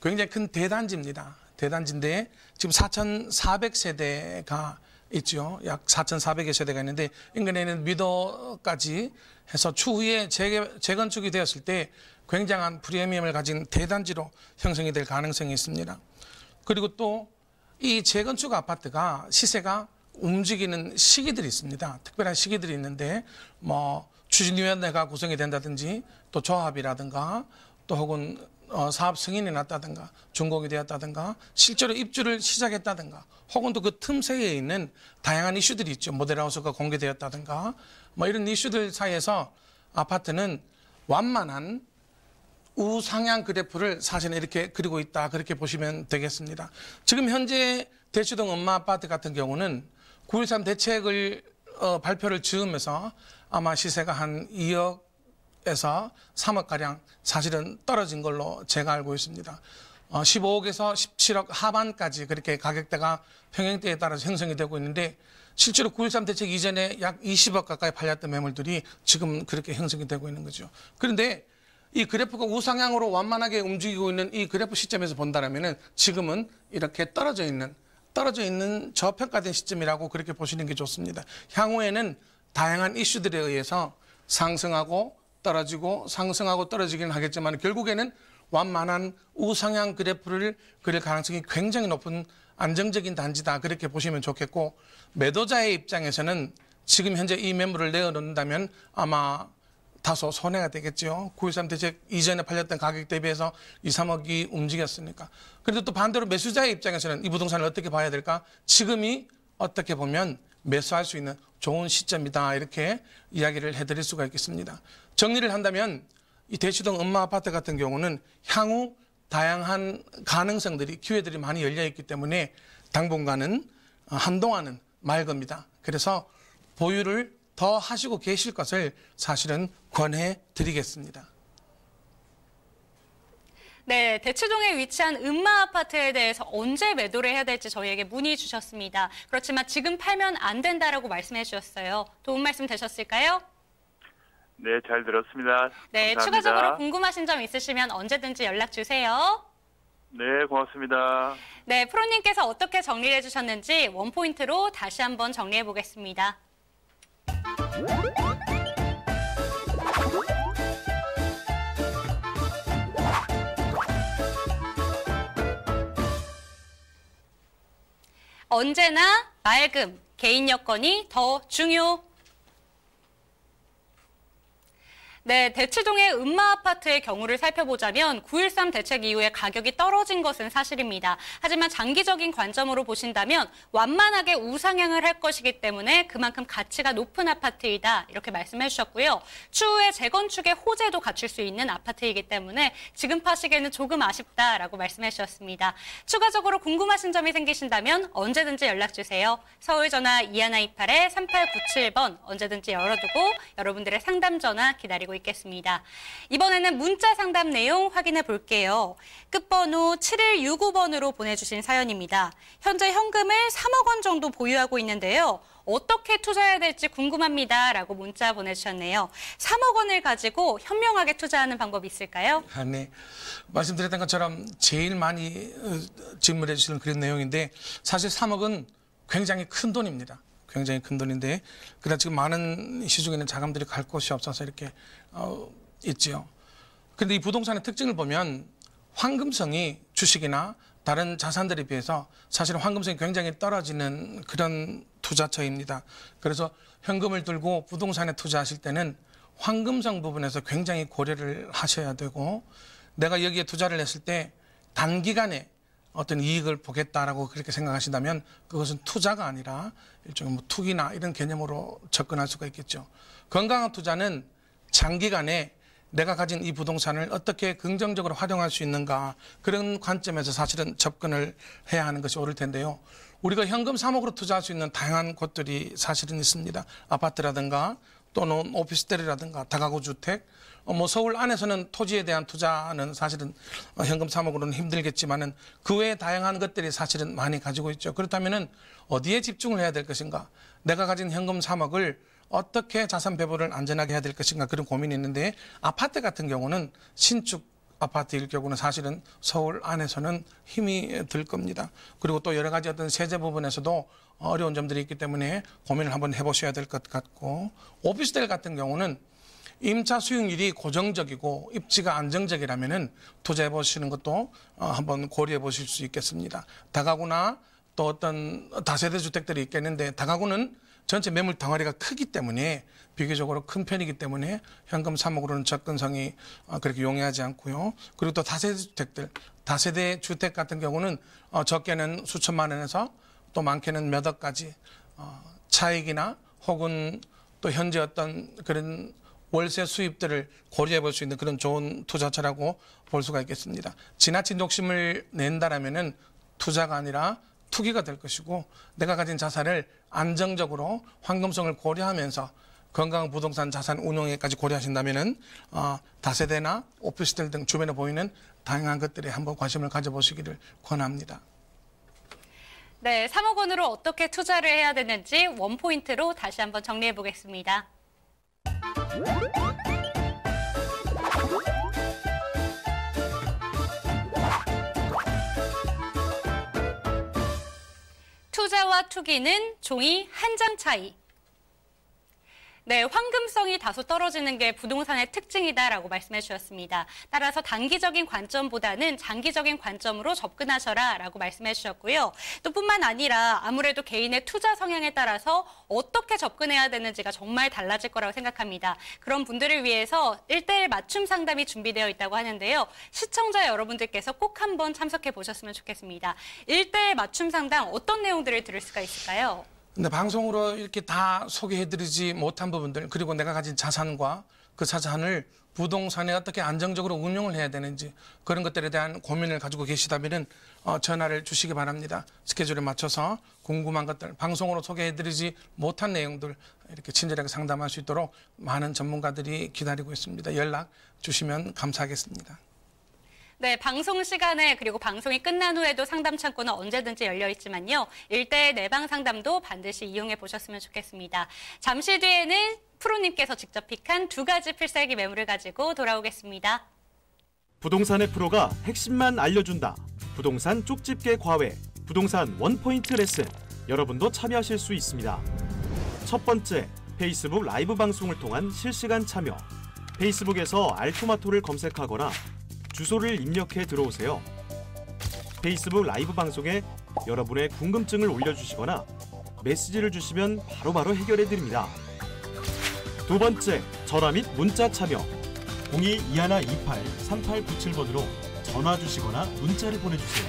굉장히 큰 대단지입니다. 대단지인데 지금 4,400세대가 있죠. 약 4,400여 세대가 있는데 인근에는 미도까지 해서 추후에 재건축이 되었을 때 굉장한 프리미엄을 가진 대단지로 형성이 될 가능성이 있습니다. 그리고 또 이 재건축 아파트가 시세가 움직이는 시기들이 있습니다. 특별한 시기들이 있는데 추진위원회가 구성이 된다든지 또 조합이라든가 또 혹은 사업 승인이 났다든가 준공이 되었다든가 실제로 입주를 시작했다든가 혹은 또 그 틈새에 있는 다양한 이슈들이 있죠. 모델하우스가 공개되었다든가 이런 이슈들 사이에서 아파트는 완만한 우상향 그래프를 사실은 이렇게 그리고 있다. 그렇게 보시면 되겠습니다. 지금 현재 대치동 엄마 아파트 같은 경우는 9.13 대책을 발표를 즈음해서 아마 시세가 한 2억에서 3억가량 사실은 떨어진 걸로 제가 알고 있습니다. 15억에서 17억 하반까지 그렇게 가격대가 평형대에 따라서 형성이 되고 있는데 실제로 9.13 대책 이전에 약 20억 가까이 팔렸던 매물들이 지금 그렇게 형성이 되고 있는 거죠. 그런데 이 그래프가 우상향으로 완만하게 움직이고 있는 이 그래프 시점에서 본다면은 지금은 이렇게 떨어져 있는 저평가된 시점이라고 그렇게 보시는 게 좋습니다. 향후에는 다양한 이슈들에 의해서 상승하고 떨어지고 상승하고 떨어지기는 하겠지만 결국에는 완만한 우상향 그래프를 그릴 가능성이 굉장히 높은 안정적인 단지다 그렇게 보시면 좋겠고 매도자의 입장에서는 지금 현재 이 매물을 내어놓는다면 아마 다소 손해가 되겠죠. 9.13 대책 이전에 팔렸던 가격 대비해서 2, 3억이 움직였으니까. 그런데 또 반대로 매수자의 입장에서는 이 부동산을 어떻게 봐야 될까? 지금이 어떻게 보면 매수할 수 있는 좋은 시점이다 이렇게 이야기를 해드릴 수가 있겠습니다. 정리를 한다면 이 대치동 음마아파트 같은 경우는 향후 다양한 가능성들이 기회들이 많이 열려있기 때문에 당분간은 한동안은 맑습니다. 그래서 보유를 더 하시고 계실 것을 사실은 권해드리겠습니다. 네, 대치동에 위치한 음마아파트에 대해서 언제 매도를 해야 될지 저희에게 문의 주셨습니다. 그렇지만 지금 팔면 안 된다라고 말씀해 주셨어요. 도움 말씀 되셨을까요? 네, 잘 들었습니다. 네, 감사합니다. 추가적으로 궁금하신 점 있으시면 언제든지 연락 주세요. 네, 고맙습니다. 네, 프로님께서 어떻게 정리를 해주셨는지 원포인트로 다시 한번 정리해 보겠습니다. 언제나 맑음, 개인 여건이 더 중요. 네, 대치동의 음마아파트의 경우를 살펴보자면 9.13 대책 이후에 가격이 떨어진 것은 사실입니다. 하지만 장기적인 관점으로 보신다면 완만하게 우상향을 할 것이기 때문에 그만큼 가치가 높은 아파트이다 이렇게 말씀해 주셨고요. 추후에 재건축의 호재도 갖출 수 있는 아파트이기 때문에 지금 파시기에는 조금 아쉽다라고 말씀해 주셨습니다. 추가적으로 궁금하신 점이 생기신다면 언제든지 연락 주세요. 서울 전화 2128-3897번 언제든지 열어두고 여러분들의 상담 전화 기다리고 있겠습니다. 이번에는 문자 상담 내용 확인해 볼게요. 끝번호 7165번으로 보내주신 사연입니다. 현재 현금을 3억 원 정도 보유하고 있는데요. 어떻게 투자해야 될지 궁금합니다. 라고 문자 보내주셨네요. 3억 원을 가지고 현명하게 투자하는 방법이 있을까요? 네. 말씀드렸던 것처럼 제일 많이 질문해 주시는 그런 내용인데 사실 3억은 굉장히 큰 돈입니다. 굉장히 큰 돈인데 그다음 지금 많은 시중에 있는 자금들이 갈 곳이 없어서 이렇게 있지요. 그런데 이 부동산의 특징을 보면 황금성이 주식이나 다른 자산들에 비해서 사실은 황금성이 굉장히 떨어지는 그런 투자처입니다. 그래서 현금을 들고 부동산에 투자하실 때는 황금성 부분에서 굉장히 고려를 하셔야 되고 내가 여기에 투자를 했을 때 단기간에 어떤 이익을 보겠다라고 그렇게 생각하신다면 그것은 투자가 아니라 일종의 뭐 투기나 이런 개념으로 접근할 수가 있겠죠. 건강한 투자는 장기간에 내가 가진 이 부동산을 어떻게 긍정적으로 활용할 수 있는가 그런 관점에서 사실은 접근을 해야 하는 것이 옳을 텐데요. 우리가 현금 3억으로 투자할 수 있는 다양한 곳들이 사실은 있습니다. 아파트라든가 또는 오피스텔이라든가 다가구 주택, 뭐 서울 안에서는 토지에 대한 투자는 사실은 현금 3억으로는 힘들겠지만은 그 외에 다양한 것들이 사실은 많이 가지고 있죠. 그렇다면은 어디에 집중을 해야 될 것인가? 내가 가진 현금 3억을 어떻게 자산 배분을 안전하게 해야 될 것인가 그런 고민이 있는데 아파트 같은 경우는 신축 아파트일 경우는 사실은 서울 안에서는 힘이 들 겁니다. 그리고 또 여러 가지 어떤 세제 부분에서도 어려운 점들이 있기 때문에 고민을 한번 해보셔야 될 것 같고 오피스텔 같은 경우는 임차 수익률이 고정적이고 입지가 안정적이라면은 투자해 보시는 것도 한번 고려해 보실 수 있겠습니다. 다가구나 또 어떤 다세대 주택들이 있겠는데 다가구는 전체 매물 덩어리가 크기 때문에 비교적으로 큰 편이기 때문에 현금 3억으로는 접근성이 그렇게 용이하지 않고요. 그리고 또 다세대 주택들, 다세대 주택 같은 경우는 적게는 수천만 원에서 또 많게는 몇 억까지 차익이나 혹은 또 현재 어떤 그런 월세 수입들을 고려해 볼 수 있는 그런 좋은 투자처라고 볼 수가 있겠습니다. 지나친 욕심을 낸다라면은 투자가 아니라 투기가 될 것이고 내가 가진 자산을 안정적으로 황금성을 고려하면서 건강한 부동산 자산 운용에까지 고려하신다면은 다세대나 오피스텔 등 주변에 보이는 다양한 것들에 한번 관심을 가져보시기를 권합니다. 네, 3억 원으로 어떻게 투자를 해야 되는지 원포인트로 다시 한번 정리해 보겠습니다. 투자와 투기는 종이 한 장 차이. 네, 황금성이 다소 떨어지는 게 부동산의 특징이다라고 말씀해 주셨습니다. 따라서 단기적인 관점보다는 장기적인 관점으로 접근하셔라라고 말씀해 주셨고요. 또 뿐만 아니라 아무래도 개인의 투자 성향에 따라서 어떻게 접근해야 되는지가 정말 달라질 거라고 생각합니다. 그런 분들을 위해서 1:1 맞춤 상담이 준비되어 있다고 하는데요. 시청자 여러분들께서 꼭 한번 참석해 보셨으면 좋겠습니다. 1:1 맞춤 상담 어떤 내용들을 들을 수가 있을까요? 근데 방송으로 이렇게 다 소개해드리지 못한 부분들, 그리고 내가 가진 자산과 그 자산을 부동산에 어떻게 안정적으로 운용을 해야 되는지 그런 것들에 대한 고민을 가지고 계시다면 전화를 주시기 바랍니다. 스케줄에 맞춰서 궁금한 것들, 방송으로 소개해드리지 못한 내용들 이렇게 친절하게 상담할 수 있도록 많은 전문가들이 기다리고 있습니다. 연락 주시면 감사하겠습니다. 네, 방송 시간에 그리고 방송이 끝난 후에도 상담 창구는 언제든지 열려 있지만요. 1:1 내방 상담도 반드시 이용해 보셨으면 좋겠습니다. 잠시 뒤에는 프로님께서 직접 픽한 2가지 필살기 매물을 가지고 돌아오겠습니다. 부동산의 프로가 핵심만 알려준다. 부동산 쪽집게 과외, 부동산 원포인트 레슨. 여러분도 참여하실 수 있습니다. 첫 번째, 페이스북 라이브 방송을 통한 실시간 참여. 페이스북에서 알토마토를 검색하거나 주소를 입력해 들어오세요. 페이스북 라이브 방송에 여러분의 궁금증을 올려주시거나 메시지를 주시면 바로바로 해결해드립니다. 두 번째, 전화 및 문자 참여. 02-2128-3897번으로 전화 주시거나 문자를 보내주세요.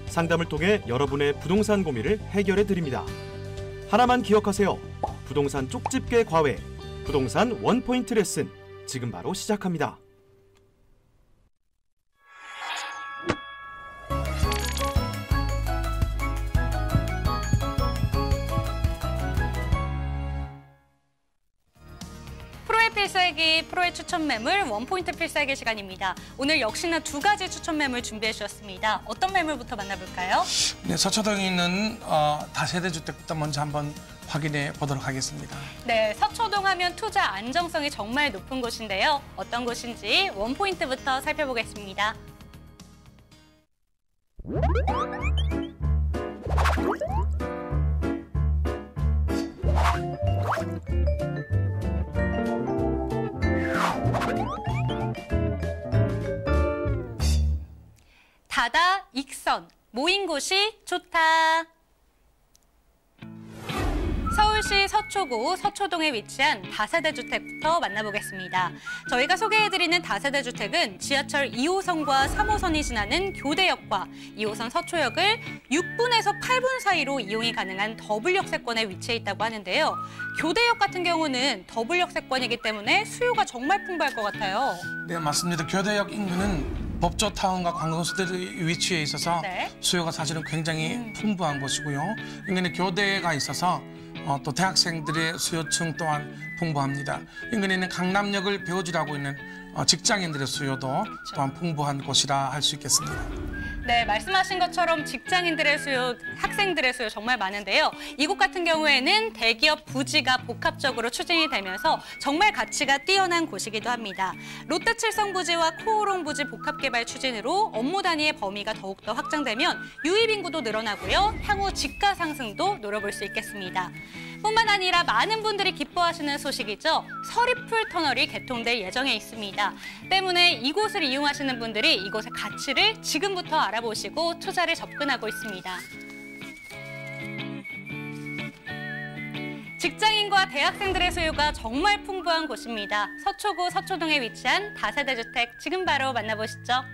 상담을 통해 여러분의 부동산 고민을 해결해드립니다. 하나만 기억하세요. 부동산 쪽집게 과외, 부동산 원포인트 레슨. 지금 바로 시작합니다. 필살기 프로의 추천 매물 원포인트 필살기 시간입니다. 오늘 역시나 2가지 추천 매물 준비해 주셨습니다. 어떤 매물부터 만나볼까요? 네, 서초동에 있는 다세대 주택부터 먼저 한번 확인해 보도록 하겠습니다. 네, 서초동 하면 투자 안정성이 정말 높은 곳인데요. 어떤 곳인지 원포인트부터 살펴보겠습니다. 다다 익선, 모인 곳이 좋다. 서울시 서초구 서초동에 위치한 다세대 주택부터 만나보겠습니다. 저희가 소개해드리는 다세대 주택은 지하철 2호선과 3호선이 지나는 교대역과 2호선 서초역을 6분에서 8분 사이로 이용이 가능한 더블역세권에 위치해 있다고 하는데요. 교대역 같은 경우는 더블역세권이기 때문에 수요가 정말 풍부할 것 같아요. 네, 맞습니다. 교대역 인근은 법조타운과 관공서들이 위치해 있어서 네. 수요가 사실은 굉장히 풍부한 곳이고요. 인근에 교대가 있어서 또 대학생들의 수요층 또한 풍부합니다. 인근에 있는 강남역을 배우지라고 있는 직장인들의 수요도 또한 풍부한 곳이라 할 수 있겠습니다. 네, 말씀하신 것처럼 직장인들의 수요, 학생들의 수요 정말 많은데요. 이곳 같은 경우에는 대기업 부지가 복합적으로 추진이 되면서 정말 가치가 뛰어난 곳이기도 합니다. 롯데칠성 부지와 코오롱 부지 복합개발 추진으로 업무 단위의 범위가 더욱더 확장되면 유입 인구도 늘어나고요. 향후 집가 상승도 노려볼 수 있겠습니다. 뿐만 아니라 많은 분들이 기뻐하시는 소식이죠. 서리풀 터널이 개통될 예정에 있습니다. 때문에 이곳을 이용하시는 분들이 이곳의 가치를 지금부터 알아보시고 투자를 접근하고 있습니다. 직장인과 대학생들의 수요가 정말 풍부한 곳입니다. 서초구 서초동에 위치한 다세대 주택 지금 바로 만나보시죠.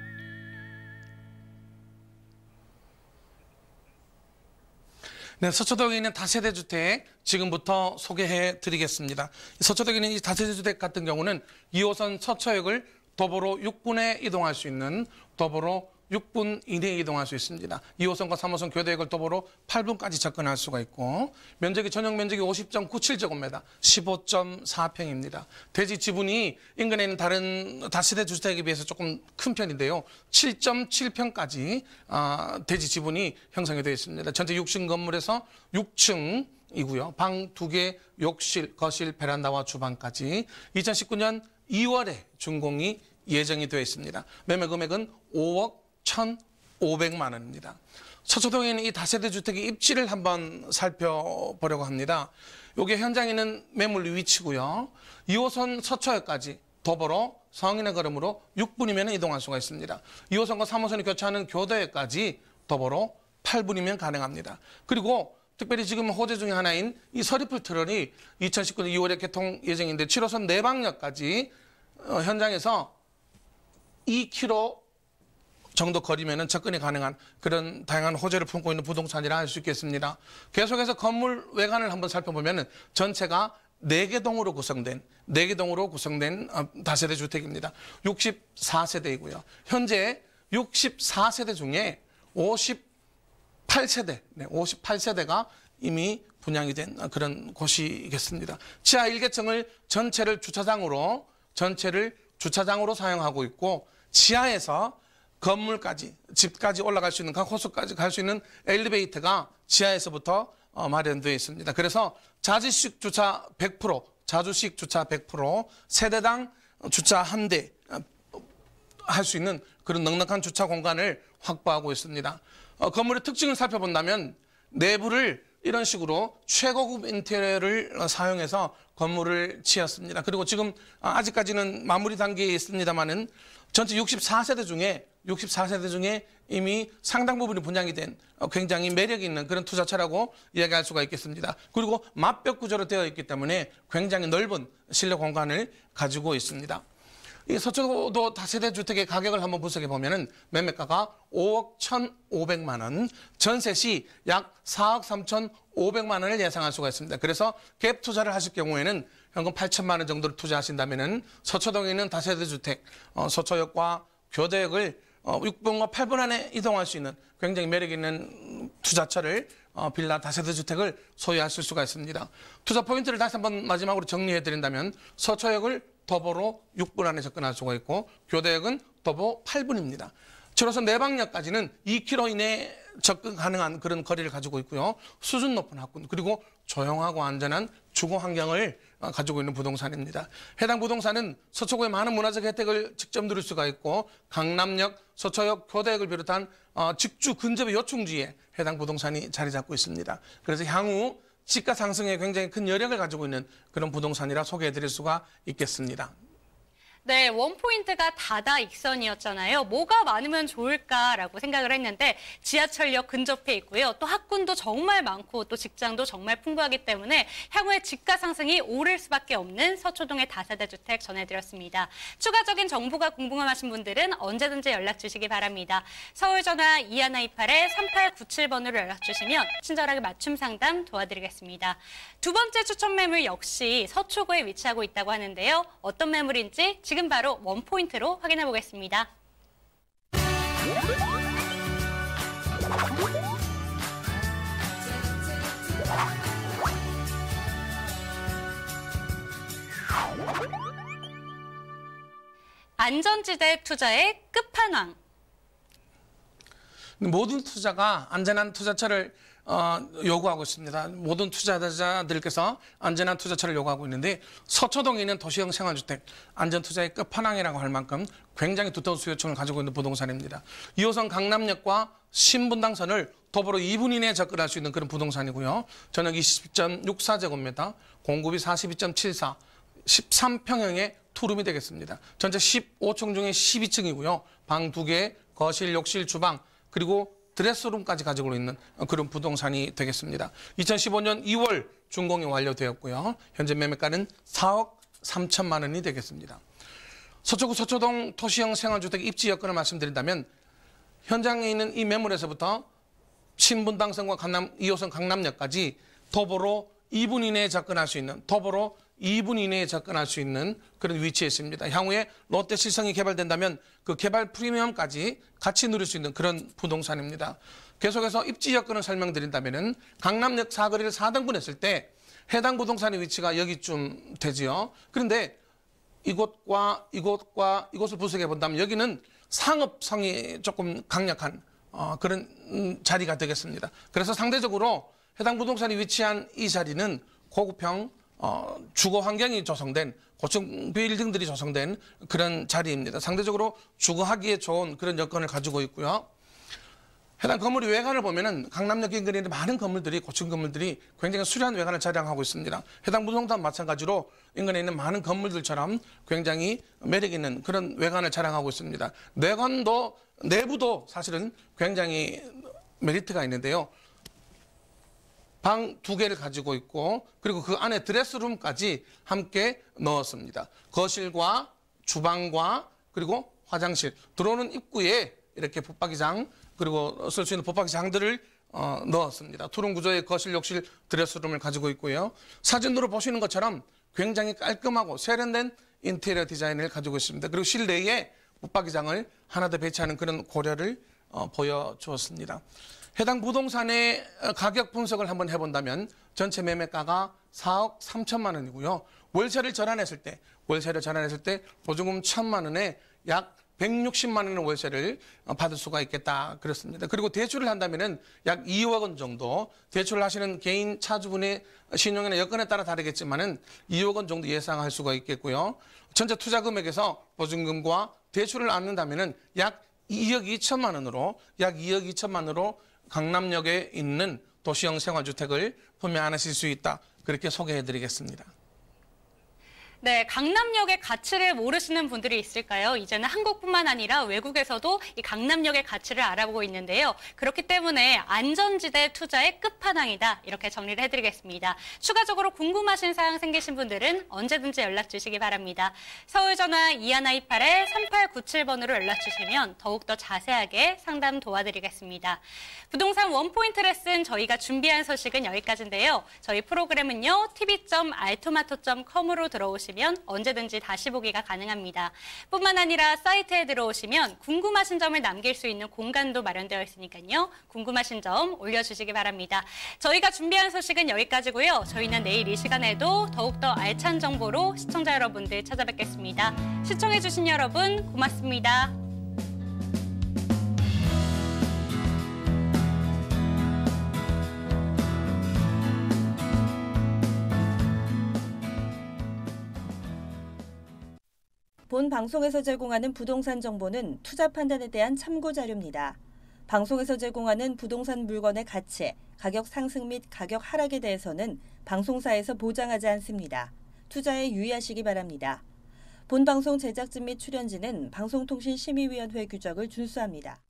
네, 서초동에 있는 다세대 주택 지금부터 소개해 드리겠습니다. 서초동에 있는 이 다세대 주택 같은 경우는 2호선 서초역을 도보로 6분에 이동할 수 있는 도보로 6분 이내에 이동할 수 있습니다. 2호선과 3호선 교대역을 도보로 8분까지 접근할 수가 있고 면적이 전용 면적이 50.97제곱미터, 15.4평입니다. 대지 지분이 인근에 있는 다른 다세대 주택에 비해서 조금 큰 편인데요. 7.7평까지 대지 지분이 형성이 되어 있습니다. 전체 6층 건물에서 6층이고요. 방 2개, 욕실, 거실, 베란다와 주방까지 2019년 2월에 준공이 예정이 되어 있습니다. 매매 금액은 5억 1,500만 원입니다. 서초동에 있는 이 다세대 주택의 입지를 한번 살펴보려고 합니다. 이게 현장에 있는 매물 위치고요. 2호선 서초역까지 도보로 성인의 걸음으로 6분이면 이동할 수가 있습니다. 2호선과 3호선이 교차하는 교대역까지 도보로 8분이면 가능합니다. 그리고 특별히 지금 호재 중에 하나인 이 서리풀 터널이 2019년 2월에 개통 예정인데 7호선 내방역까지 현장에서 2km 정도 거리면 접근이 가능한 그런 다양한 호재를 품고 있는 부동산이라 할 수 있겠습니다. 계속해서 건물 외관을 한번 살펴보면 전체가 4개 동으로 구성된 다세대 주택입니다. 64세대이고요. 현재 64세대 중에 58세대가 이미 분양이 된 그런 곳이겠습니다. 지하 1계층을 전체를 주차장으로 사용하고 있고 지하에서 건물까지, 집까지 올라갈 수 있는, 각 호수까지 갈 수 있는 엘리베이터가 지하에서부터 마련되어 있습니다. 그래서 자주식 주차 100%, 세대당 주차 1대 할 수 있는 그런 넉넉한 주차 공간을 확보하고 있습니다. 건물의 특징을 살펴본다면 내부를 이런 식으로 최고급 인테리어를 사용해서 건물을 지었습니다. 그리고 지금 아직까지는 마무리 단계에 있습니다만은 전체 64세대 중에 이미 상당 부분이 분양이 된 굉장히 매력 있는 그런 투자처라고 이야기할 수가 있겠습니다. 그리고 맞벽 구조로 되어 있기 때문에 굉장히 넓은 실내 공간을 가지고 있습니다. 이 서초도 다세대 주택의 가격을 한번 분석해 보면은 매매가가 5억 1,500만 원, 전세 시 약 4억 3,500만 원을 예상할 수가 있습니다. 그래서 갭 투자를 하실 경우에는 현금 8천만 원 정도를 투자하신다면은 서초동에 있는 다세대 주택, 서초역과 교대역을 6분과 8분 안에 이동할 수 있는 굉장히 매력 있는 투자처를 빌라 다세대 주택을 소유하실 수가 있습니다. 투자 포인트를 다시 한번 마지막으로 정리해 드린다면 서초역을 도보로 6분 안에 접근할 수가 있고 교대역은 도보 8분입니다. 7호선 내방역까지는 2km 이내에 접근 가능한 그런 거리를 가지고 있고요. 수준 높은 학군 그리고 조용하고 안전한 주거 환경을 가지고 있는 부동산입니다. 해당 부동산은 서초구의 많은 문화적 혜택을 직접 누릴 수가 있고 강남역, 서초역, 교대역을 비롯한 직주 근접의 요충지에 해당 부동산이 자리 잡고 있습니다. 그래서 향후 지가 상승에 굉장히 큰 여력을 가지고 있는 그런 부동산이라 소개해드릴 수가 있겠습니다. 네, 원포인트가 다다익선이었잖아요. 뭐가 많으면 좋을까라고 생각을 했는데 지하철역 근접해 있고요. 또 학군도 정말 많고 또 직장도 정말 풍부하기 때문에 향후에 지가 상승이 오를 수밖에 없는 서초동의 다세대 주택 전해드렸습니다. 추가적인 정보가 궁금하신 분들은 언제든지 연락 주시기 바랍니다. 서울전화 2128-3897번으로 연락 주시면 친절하게 맞춤 상담 도와드리겠습니다. 두 번째 추천 매물 역시 서초구에 위치하고 있다고 하는데요. 어떤 매물인지 지금 바로 원포인트로 확인해 보겠습니다. 안전지대 투자의 끝판왕. 모든 투자가 안전한 투자처를 요구하고 있습니다. 모든 투자자들께서 안전한 투자처를 요구하고 있는데 서초동에 있는 도시형 생활주택 안전투자의 끝판왕이라고 할 만큼 굉장히 두터운 수요층을 가지고 있는 부동산입니다. 2호선 강남역과 신분당선을 도보로 2분 이내에 접근할 수 있는 그런 부동산이고요. 전역 20.64제곱미터, 공급이 42.74, 13평형의 투룸이 되겠습니다. 전체 15층 중에 12층이고요. 방 2개, 거실, 욕실, 주방, 그리고 드레스룸까지 가지고 있는 그런 부동산이 되겠습니다. 2015년 2월 준공이 완료되었고요. 현재 매매가는 4억 3천만 원이 되겠습니다. 서초구 서초동 도시형 생활주택 입지 여건을 말씀드린다면 현장에 있는 이 매물에서부터 신분당선과 2호선 강남역까지 도보로 2분 이내에 접근할 수 있는 도보로 2분 이내에 접근할 수 있는 그런 위치에 있습니다. 향후에 롯데 시성이 개발된다면 그 개발 프리미엄까지 같이 누릴 수 있는 그런 부동산입니다. 계속해서 입지 여건을 설명드린다면 강남역 사거리를 4등분 했을 때 해당 부동산의 위치가 여기쯤 되지요. 그런데 이곳과 이곳을 분석해 본다면 여기는 상업성이 조금 강력한 그런 자리가 되겠습니다. 그래서 상대적으로 해당 부동산이 위치한 이 자리는 고급형 주거 환경이 조성된 고층 빌딩들이 조성된 그런 자리입니다. 상대적으로 주거하기에 좋은 그런 여건을 가지고 있고요. 해당 건물의 외관을 보면은 강남역 인근에 있는 많은 건물들이 고층 건물들이 굉장히 수려한 외관을 자랑하고 있습니다. 해당 부동산 마찬가지로 인근에 있는 많은 건물들처럼 굉장히 매력 있는 그런 외관을 자랑하고 있습니다. 내관도 내부도 사실은 굉장히 메리트가 있는데요. 방 2개를 가지고 있고 그리고 그 안에 드레스룸까지 함께 넣었습니다. 거실과 주방과 그리고 화장실 들어오는 입구에 이렇게 붙박이장 그리고 쓸 수 있는 붙박이장들을 넣었습니다. 투룸 구조의 거실, 욕실, 드레스룸을 가지고 있고요. 사진으로 보시는 것처럼 굉장히 깔끔하고 세련된 인테리어 디자인을 가지고 있습니다. 그리고 실내에 붙박이장을 하나 더 배치하는 그런 고려를 보여주었습니다. 해당 부동산의 가격 분석을 한번 해본다면 전체 매매가가 4억 3천만 원이고요. 월세를 전환했을 때 보증금 1,000만 원에 약 160만 원의 월세를 받을 수가 있겠다 그렇습니다. 그리고 대출을 한다면은 약 2억 원 정도 대출을 하시는 개인 차주분의 신용이나 여건에 따라 다르겠지만은 2억 원 정도 예상할 수가 있겠고요. 전체 투자 금액에서 보증금과 대출을 안는다면은 약 2억 2천만 원으로 강남역에 있는 도시형 생활주택을 판매하실 수 있다. 그렇게 소개해드리겠습니다. 네, 강남역의 가치를 모르시는 분들이 있을까요? 이제는 한국뿐만 아니라 외국에서도 이 강남역의 가치를 알아보고 있는데요. 그렇기 때문에 안전지대 투자의 끝판왕이다. 이렇게 정리를 해드리겠습니다. 추가적으로 궁금하신 사항 생기신 분들은 언제든지 연락 주시기 바랍니다. 서울전화 2128-3897번으로 연락 주시면 더욱더 자세하게 상담 도와드리겠습니다. 부동산 원포인트 레슨 저희가 준비한 소식은 여기까지인데요. 저희 프로그램은요, tv.altomato.com으로 들어오시면 언제든지 다시 보기가 가능합니다. 뿐만 아니라 사이트에 들어오시면 궁금하신 점을 남길 수 있는 공간도 마련되어 있으니까요. 궁금하신 점 올려주시기 바랍니다. 저희가 준비한 소식은 여기까지고요. 저희는 내일 이 시간에도 더욱더 알찬 정보로 시청자 여러분들 찾아뵙겠습니다. 시청해주신 여러분 고맙습니다. 본 방송에서 제공하는 부동산 정보는 투자 판단에 대한 참고 자료입니다. 방송에서 제공하는 부동산 물건의 가치, 가격 상승 및 가격 하락에 대해서는 방송사에서 보장하지 않습니다. 투자에 유의하시기 바랍니다. 본 방송 제작진 및 출연진은 방송통신심의위원회 규정을 준수합니다.